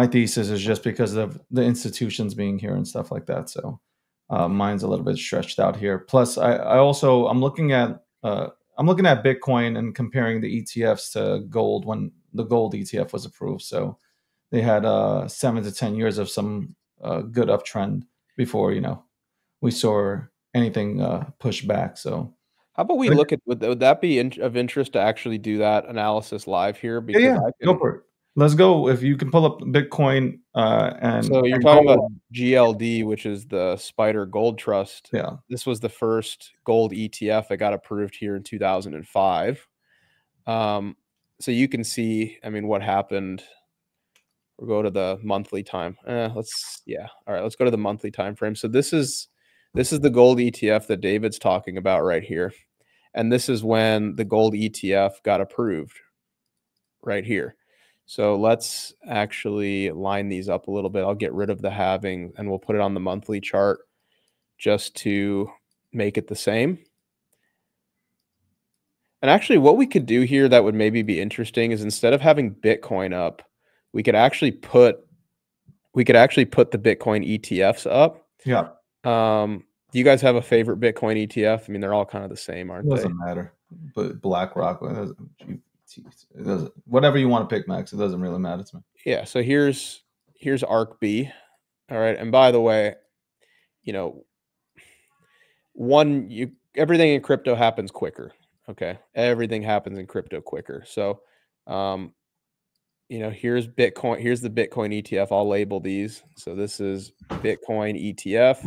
thesis is just because of the institutions being here and stuff like that. So mine's a little bit stretched out here. Plus, I'm looking at Bitcoin and comparing the ETFs to gold when the gold ETF was approved. So they had 7 to 10 years of some good uptrend before we saw anything push back. So how about we look at, would that be of interest to actually do that analysis live here? Because yeah, go for it. Let's go. If you can pull up Bitcoin and so you're talking about GLD, which is the Spider Gold Trust. Yeah, this was the first gold ETF that got approved here in 2005. So you can see, I mean, what happened. We'll go to the monthly time. All right, let's go to the monthly time frame. So this is the gold ETF that David's talking about right here. And this is when the gold ETF got approved right here. So let's actually line these up a little bit. I'll get rid of the halving and we'll put it on the monthly chart just to make it the same. And actually what we could do here that would maybe be interesting is, instead of having Bitcoin up, we could actually put the Bitcoin ETFs up. Yeah. Do you guys have a favorite Bitcoin ETF? I mean, they're all kind of the same, aren't they? It doesn't matter. But BlackRock, it doesn't, whatever you want to pick, Max, it doesn't really matter to me. Yeah. So here's ARKB. All right. And by the way, everything in crypto happens quicker. Okay. Everything happens in crypto quicker. So, here's Bitcoin. Here's the Bitcoin ETF. I'll label these. So this is Bitcoin ETF.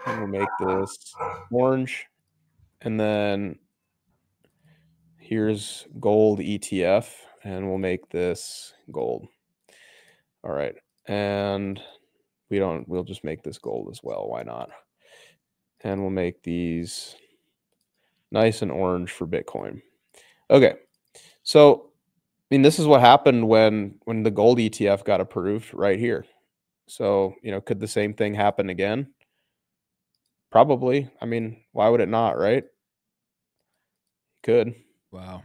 And we'll make this orange. And then here's gold ETF. And we'll make this gold. All right. And we'll just make this gold as well. Why not? And we'll make these nice and orange for Bitcoin. Okay. So, this is what happened when the gold ETF got approved right here. So, could the same thing happen again? Probably. Why would it not, right? Could. Wow.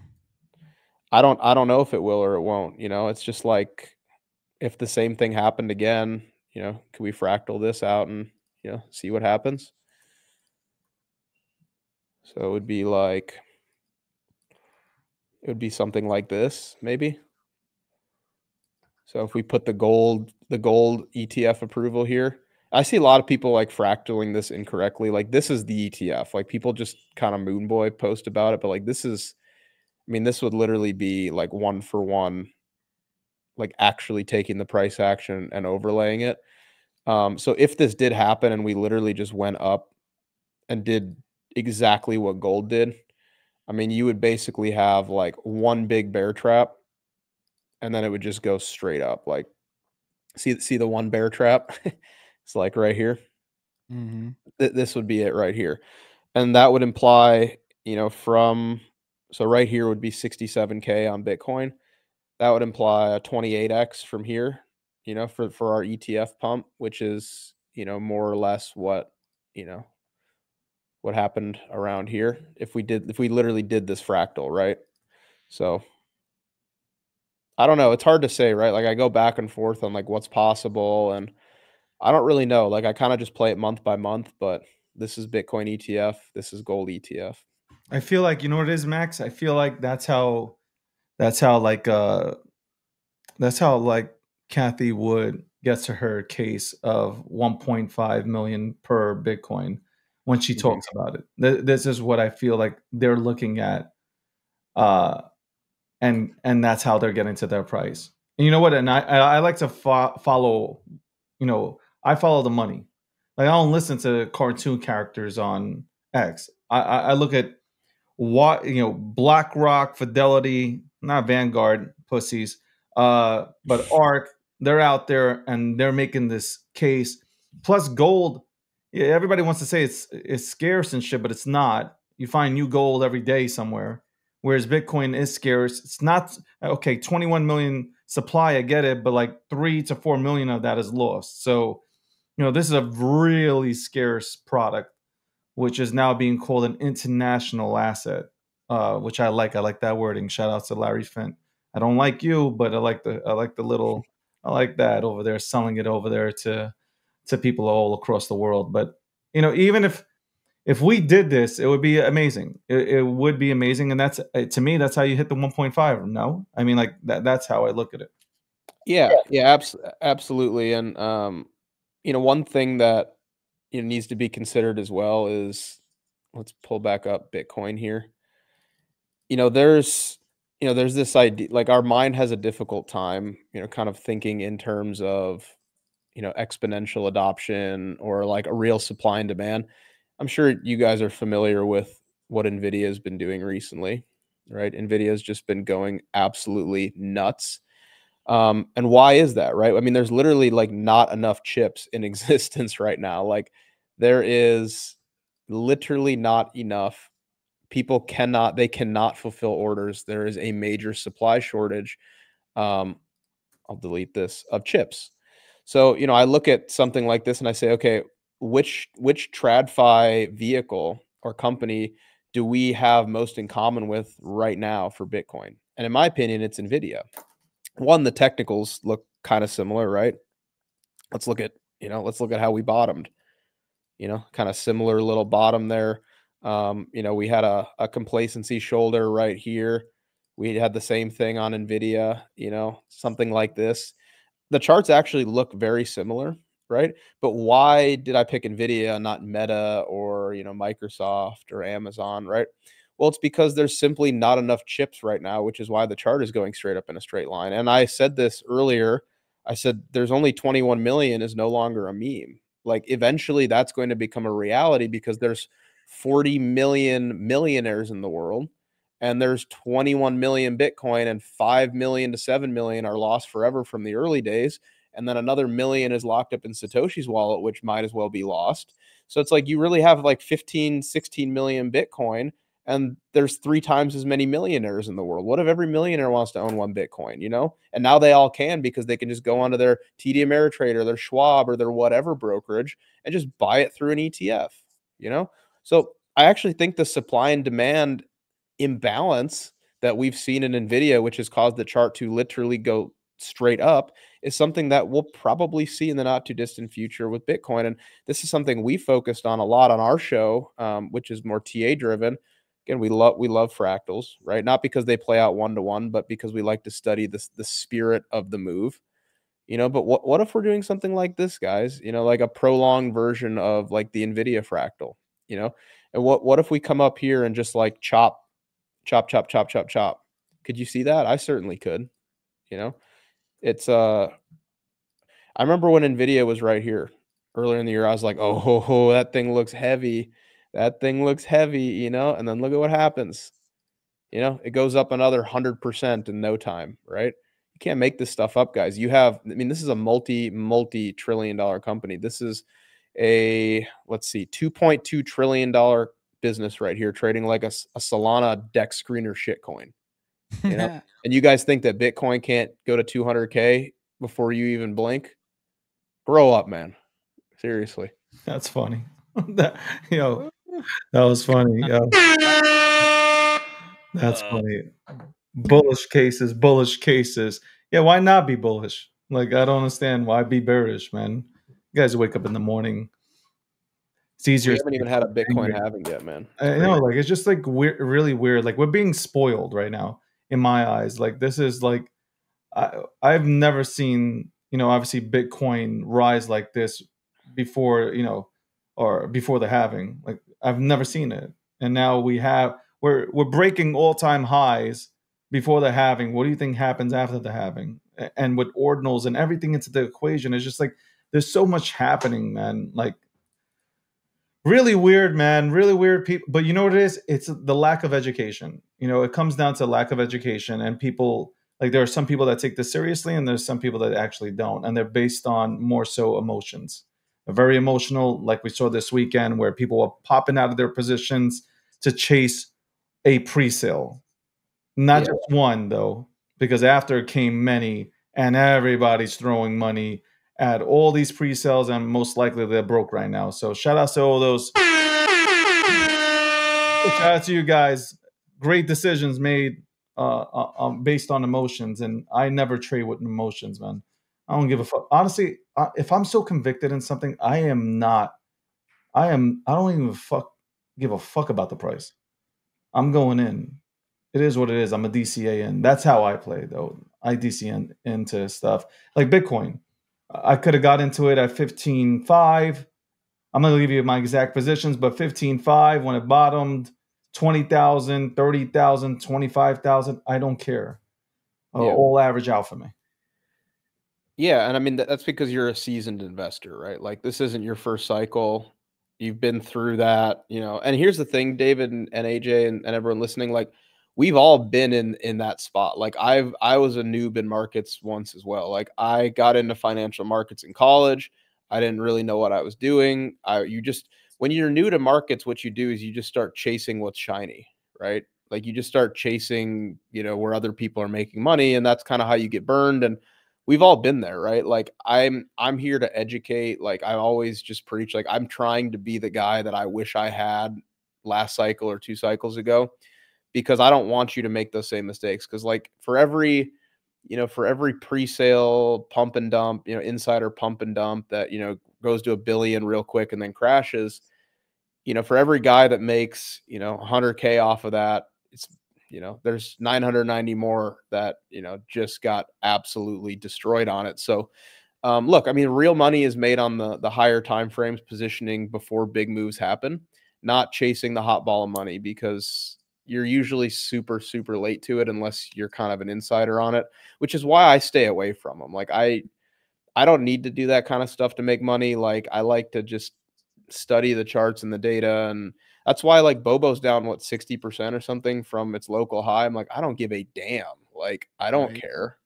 I don't know if it will or it won't. It's just like if the same thing happened again, can we fractal this out and see what happens? So it would be something like this, maybe. So if we put the gold ETF approval here, I see a lot of people like fractaling this incorrectly. Like this is the ETF. Like people just kind of moonboy post about it, but like this would literally be like 1-for-1, like actually taking the price action and overlaying it. So if this did happen and we literally just went up and did exactly what gold did, you would basically have like one big bear trap and then it would just go straight up. Like see the one bear trap? It's like right here. Mm-hmm. This would be it right here. And that would imply, so right here would be 67K on Bitcoin. That would imply a 28x from here, for our ETF pump, which is, more or less what happened around here. If we literally did this fractal, right? So I don't know. It's hard to say, right? Like I go back and forth on like what's possible and I don't really know. Like I kind of just play it month by month, but this is Bitcoin ETF. This is gold ETF. I feel like, what it is, Max? I feel like that's how like Kathy Wood gets to her case of 1.5 million per Bitcoin when she talks about it. This is what I feel like they're looking at. And that's how they're getting to their price. And you know what? And I like to follow, I follow the money. Like I don't listen to cartoon characters on X. I look at what, BlackRock, Fidelity, not Vanguard pussies, but ARK. They're out there and they're making this case. Plus gold. Yeah, everybody wants to say it's scarce and shit, but it's not. You find new gold every day somewhere. Whereas Bitcoin is scarce. It's not okay. 21 million supply, I get it, but like 3 to 4 million of that is lost. So, this is a really scarce product, which is now being called an international asset, which I like. I like that wording. Shout out to Larry Fint. I don't like you, but I like that over there, selling it over there to people all across the world. But even if we did this, it would be amazing. It would be amazing, and that's to me, that's how you hit the 1.5. No, like that. That's how I look at it. Yeah, absolutely. And one thing that needs to be considered as well is, let's pull back up Bitcoin here. There's this idea, like our mind has a difficult time, kind of thinking in terms of, exponential adoption or like a real supply and demand. I'm sure you guys are familiar with what NVIDIA has been doing recently, right? NVIDIA has just been going absolutely nuts. And why is that, right? There's literally like not enough chips in existence right now. Like there is literally not enough. People cannot fulfill orders. There is a major supply shortage. I'll delete this, of chips. So, I look at something like this and I say, okay, which TradFi vehicle or company do we have most in common with right now for Bitcoin? And in my opinion, it's NVIDIA. One, the technicals look kind of similar, right? Let's look at how we bottomed, kind of similar little bottom there. We had a complacency shoulder right here. We had the same thing on NVIDIA, something like this. The charts actually look very similar, right? But why did I pick Nvidia, not Meta or, you know, Microsoft or Amazon, right? Well, it's because there's simply not enough chips right now, which is why the chart is going straight up in a straight line. And I said this earlier. I said there's only 21 million is no longer a meme. Like eventually that's going to become a reality because there's 40 million millionaires in the world and there's 21 million Bitcoin and 5 million to 7 million are lost forever from the early days. And then another million is locked up in Satoshi's wallet, which might as well be lost. So it's like you really have like 15, 16 million Bitcoin and there's 3 times as many millionaires in the world. What if every millionaire wants to own 1 Bitcoin, you know? And now they all can because they can just go onto their TD Ameritrade or their Schwab or their whatever brokerage and just buy it through an ETF, you know? So I actually think the supply and demand imbalance that we've seen in Nvidia, which has caused the chart to literally go straight up, is something that we'll probably see in the not too distant future with Bitcoin. And this is something we focused on a lot on our show, which is more TA driven. Again, we love fractals, right? Not because they play out 1-to-1, but because we like to study the spirit of the move, you know. But what if we're doing something like this, guys? You know, like a prolonged version of like the Nvidia fractal, you know? And what if we come up here and just like chop, chop, chop, chop, chop, chop? Could you see that? I certainly could, you know. It's I remember when Nvidia was right here earlier in the year, I was like, oh, that thing looks heavy. That thing looks heavy, you know, and then look at what happens. You know, it goes up another 100% in no time, right? You can't make this stuff up, guys. You have, I mean, this is a multi-trillion-dollar company. This is a, let's see, $2.2 trillion business right here, trading like a Solana deck screener shitcoin. You know, and you guys think that Bitcoin can't go to 200K before you even blink? Grow up, man. Seriously. That's funny. That was funny. That's funny. Bullish cases. Yeah, why not be bullish? Like, I don't understand why be bearish, man. You guys wake up in the morning. It's easier. We haven't even had a Bitcoin halving yet, man. I know, like, it's just like weird, really weird. Like, we're being spoiled right now in my eyes. Like, this is like, I've never seen, obviously Bitcoin rise like this before, or before the halving. Like, I've never seen it. And now we're breaking all-time highs before the halving. What do you think happens after the halving? And with ordinals and everything into the equation, it's just like there's so much happening, man. Like, really weird, man. Really weird people. But you know what it is? It's the lack of education. It comes down to lack of education, and people, like, there are some people that take this seriously, and there's some people that actually don't, and they're based on more so emotions. They're very emotional, like we saw this weekend, where people were popping out of their positions to chase a pre-sale. Not just one, though, because after came many, and everybody's throwing money at all these pre-sales, and most likely they're broke right now. So shout out to all those. Shout out to you guys. Great decisions made based on emotions, and I never trade with emotions, man. I don't give a fuck. Honestly, if I'm so convicted in something, I don't even give a fuck about the price. I'm going in. It is what it is. I'm a DCA in. That's how I play, though. I DCA into stuff like Bitcoin. I could have got into it at 15.5. I'm going to give you my exact positions, but 15.5 when it bottomed, 20,000, 30,000, 25,000. I don't care. All average out for me. Yeah, and I mean that's because you're a seasoned investor, right? Like, this isn't your first cycle. You've been through that, And here's the thing, David and AJ and everyone listening, like, we've all been in that spot. Like, I was a noob in markets once as well. Like, I got into financial markets in college. I didn't really know what I was doing. When you're new to markets, what you do is you just start chasing what's shiny, right? Like, you just start chasing, where other people are making money, and that's kind of how you get burned. And we've all been there, right? Like, I'm here to educate. Like, I always just preach, like, I'm trying to be the guy that I wish I had last cycle or 2 cycles ago, because I don't want you to make those same mistakes. Because, like, for every pre-sale pump and dump, insider pump and dump that, goes to $1 billion real quick and then crashes, for every guy that makes, 100K off of that, it's, there's 990 more that, just got absolutely destroyed on it. So Look, I mean, real money is made on the higher time frames, positioning before big moves happen, not chasing the hot ball of money, because you're usually super, super late to it unless you're kind of an insider on it, which is why I stay away from them. Like I don't need to do that kind of stuff to make money. Like I like to just study the charts and the data, and that's why like Bobo's down what 60% or something from its local high. I'm like, I don't give a damn. Like I don't care.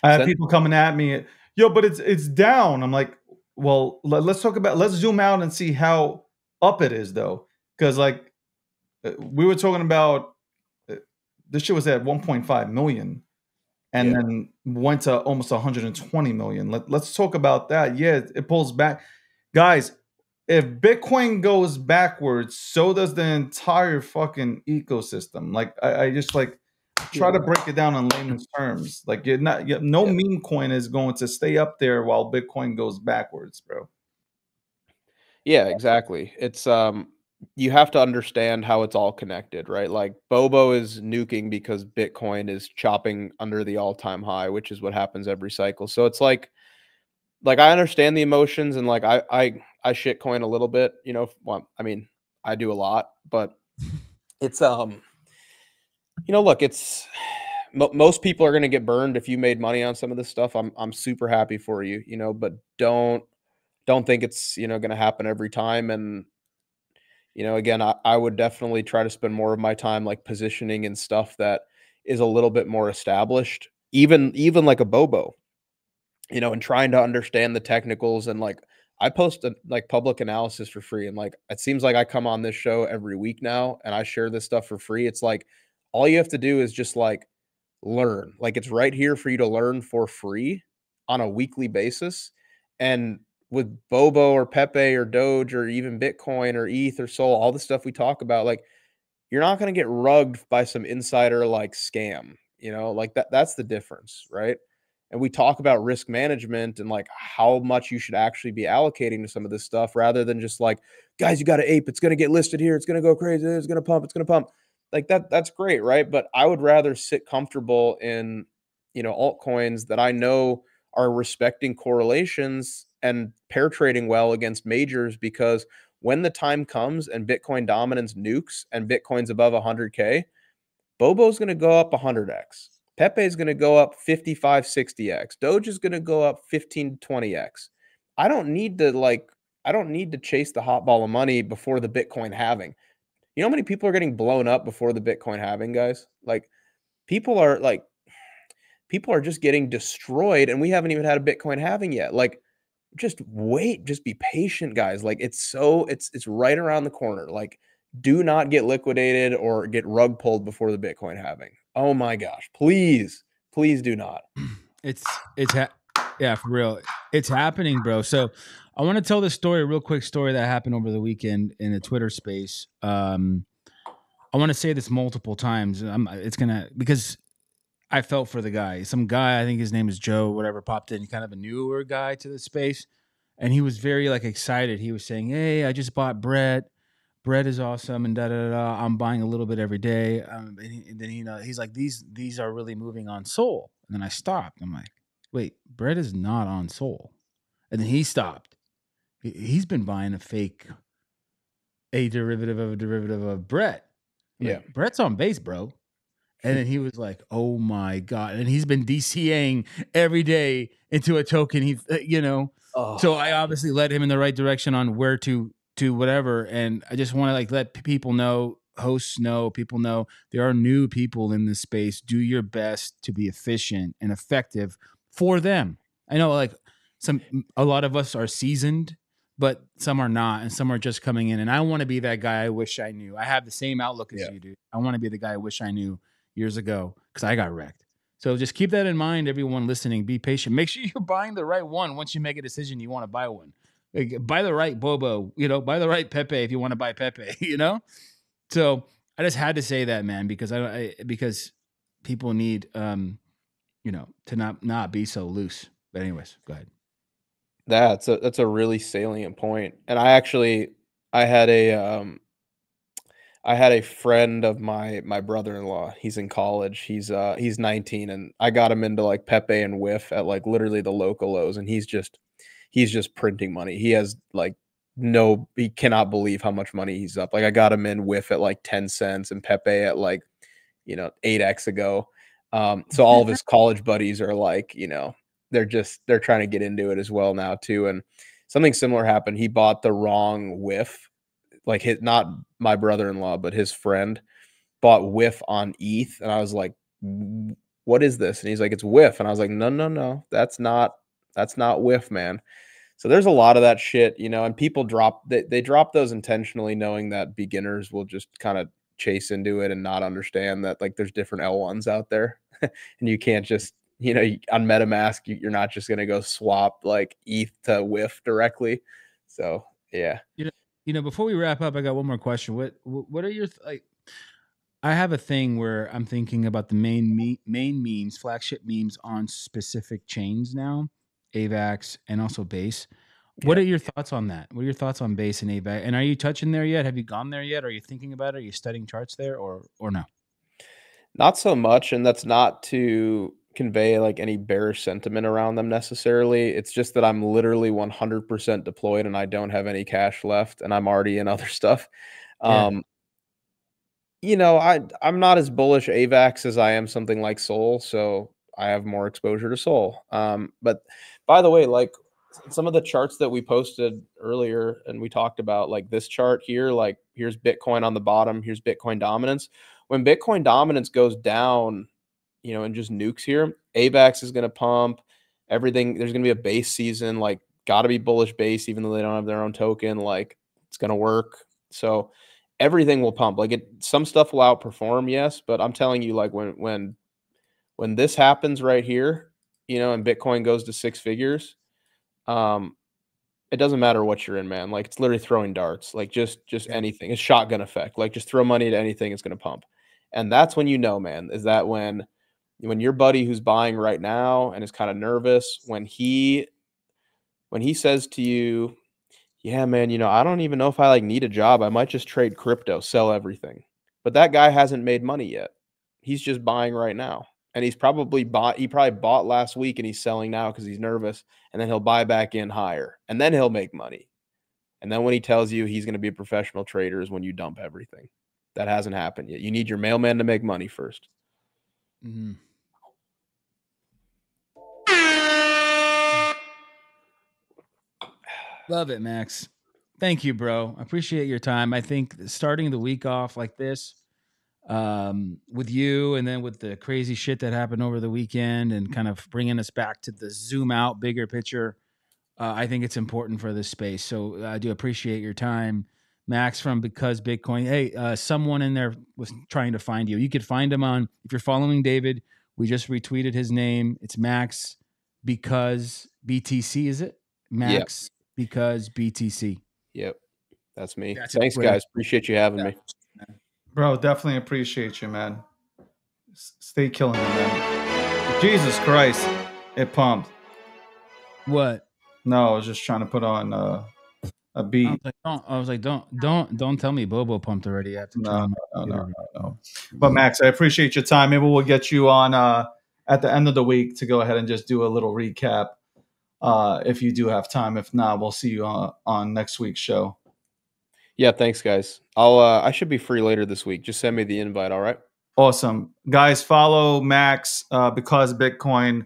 I have people coming at me, yo, but it's down. I'm like, well, let's zoom out and see how up it is though, because like we were talking about this shit was at 1.5 million and then went to almost 120 million. Let's talk about that. Yeah, it pulls back, guys. If Bitcoin goes backwards, so does the entire fucking ecosystem. Like I just like try to break it down on layman's terms. Like no meme coin is going to stay up there while Bitcoin goes backwards, bro. Yeah, exactly. It's you have to understand how it's all connected, right? Like Bobo is nuking because Bitcoin is chopping under the all-time high, which is what happens every cycle. So it's like I understand the emotions, and like I shitcoin a little bit, you know. Well, I mean, I do a lot, but it's you know, look, it's most people are going to get burned if you made money on some of this stuff. I'm super happy for you, you know, but don't think it's, you know, going to happen every time. And you know, again, I would definitely try to spend more of my time like positioning and stuff that is a little bit more established, even like a Bobo, you know, and trying to understand the technicals. And like I post like public analysis for free, and like it seems like I come on this show every week now and I share this stuff for free. It's like all you have to do is just like learn. Like it's right here for you to learn for free on a weekly basis. And with Bobo or Pepe or Doge or even Bitcoin or ETH or Sol, all the stuff we talk about, like you're not going to get rugged by some insider like scam, you know, like that's the difference, right? And we talk about risk management and like how much you should actually be allocating to some of this stuff, rather than just like, guys, you got to ape, it's going to get listed here, it's going to go crazy, it's going to pump. Like that's great, right? But I would rather sit comfortable in, you know, altcoins that I know are respecting correlations and pair trading well against majors, because when the time comes and Bitcoin dominance nukes and Bitcoin's above 100K, Bobo's going to go up 100x. Pepe is going to go up 55, 60x. Doge is going to go up 15, 20x. I don't need to chase the hot ball of money before the Bitcoin halving. You know how many people are getting blown up before the Bitcoin halving, guys? Like people are just getting destroyed, and we haven't even had a Bitcoin halving yet. Like just wait, just be patient, guys. Like it's right around the corner. Like do not get liquidated or get rug pulled before the Bitcoin halving. Oh my gosh, please do not. Yeah, for real. It's happening, bro. So I want to tell this story, a real quick story that happened over the weekend in the Twitter space. I want to say this multiple times. Because I felt for the guy. Some guy, I think his name is Joe, whatever, popped in, kind of a newer guy to the space. And he was very like excited. He was saying, hey, I just bought bread. Bread is awesome, and I'm buying a little bit every day. And then he's like, these are really moving on Sol. And then I stopped. I'm like, wait, bread is not on Sol. And then he stopped. He's been buying a derivative of bread. Yeah, like, Brett's on base, bro. And then he was like, oh my God. And he's been DCAing every day into a token. He's, so I obviously led him in the right direction on where to whatever. And I just want to like let people know, hosts know, people know there are new people in this space. Do your best to be efficient and effective for them. I know like a lot of us are seasoned, but some are not, and some are just coming in. And I want to be that guy I wish I knew. I have the same outlook as you do. I want to be the guy I wish I knew years ago, because I got wrecked. So just keep that in mind, everyone listening. Be patient. Make sure you're buying the right one once you make a decision you want to buy one. Like, buy the right Bobo, buy the right Pepe if you want to buy Pepe, So I just had to say that, man, because because people need to not be so loose. But anyways, go ahead. That's a really salient point. And I had I had a friend of my brother-in-law. He's in college. He's 19, and I got him into like Pepe and Whiff at like literally the local Lowe's, and he's just printing money. He has like he cannot believe how much money he's up. Like I got him in Whiff at like 10 cents and Pepe at like 8x ago. So all of his college buddies are like, they're trying to get into it as well now too. And something similar happened. He bought the wrong Whiff, like not my brother-in-law, but his friend bought Whiff on ETH. And I was like, what is this? And he's like, it's Whiff. And I was like, no, that's not Whiff, man. So there's a lot of that shit, and people they drop those intentionally, knowing that beginners will just kind of chase into it and not understand that like there's different L1s out there. And you can't just, on MetaMask, you're not just going to go swap like ETH to Whiff directly. So, yeah. Before we wrap up, I got one more question. What are your like? I have a thing where I'm thinking about the main memes, flagship memes on specific chains now, AVAX and also Base. What are your thoughts on that? What are your thoughts on Base and AVAX? And are you touching there yet? Have you gone there yet? Are you thinking about it? Are you studying charts there or no? Not so much, and that's not to convey like any bearish sentiment around them necessarily. It's just that I'm literally 100% deployed and I don't have any cash left, and I'm already in other stuff. I'm not as bullish AVAX as I am something like Sol, so I have more exposure to Sol. But by the way, like some of the charts that we posted earlier and we talked about, like this chart here, like here's Bitcoin on the bottom, here's Bitcoin dominance. When Bitcoin dominance goes down, and just nukes here, AVAX is going to pump everything. There's going to be a base season, like got to be bullish base, even though they don't have their own token, like it's going to work. So everything will pump. Like some stuff will outperform, yes, but I'm telling you, like when this happens right here, and Bitcoin goes to 6 figures, it doesn't matter what you're in, man. Like it's literally throwing darts, like just anything. It's shotgun effect. Like just throw money at anything, it's going to pump. And that's when man, is that when your buddy who's buying right now and is kind of nervous, when he says to you, yeah, man, I don't even know if I like need a job. I might just trade crypto, sell everything. But that guy hasn't made money yet. He's just buying right now. And he probably bought last week and he's selling now because he's nervous. And then he'll buy back in higher and then he'll make money. And then when he tells you he's going to be a professional trader is when you dump everything. That hasn't happened yet. You need your mailman to make money first. Mm-hmm. Love it, Max. Thank you, bro. I appreciate your time. I think starting the week off like this, with you and then with the crazy shit that happened over the weekend and kind of bringing us back to the zoom out bigger picture, I think it's important for this space. So I do appreciate your time, Max from Because Bitcoin. Hey, someone in there was trying to find you. You could find him on, if you're following David, we just retweeted his name. It's Max Because BTC, is it? Max Because BTC. Yep. That's me. Thanks, guys. Appreciate you having me. Bro, definitely appreciate you, man. Stay killing it, man. Jesus Christ. It pumped. What? No, I was just trying to put on a beat. I was like, don't tell me Bobo pumped already. I have to No. But Max, I appreciate your time. Maybe we'll get you on at the end of the week to go ahead and just do a little recap if you do have time. If not, we'll see you on next week's show. Yeah, thanks, guys. I should be free later this week. Just send me the invite, all right? Awesome. Guys, follow Max Because Bitcoin.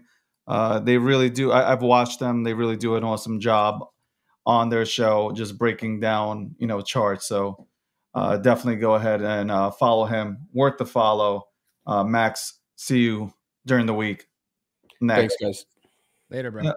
They really do. I've watched them. They really do an awesome job on their show, just breaking down, charts. So definitely go ahead and follow him. Worth the follow. Max, see you during the week. Next. Thanks, guys. Later, bro. Yeah.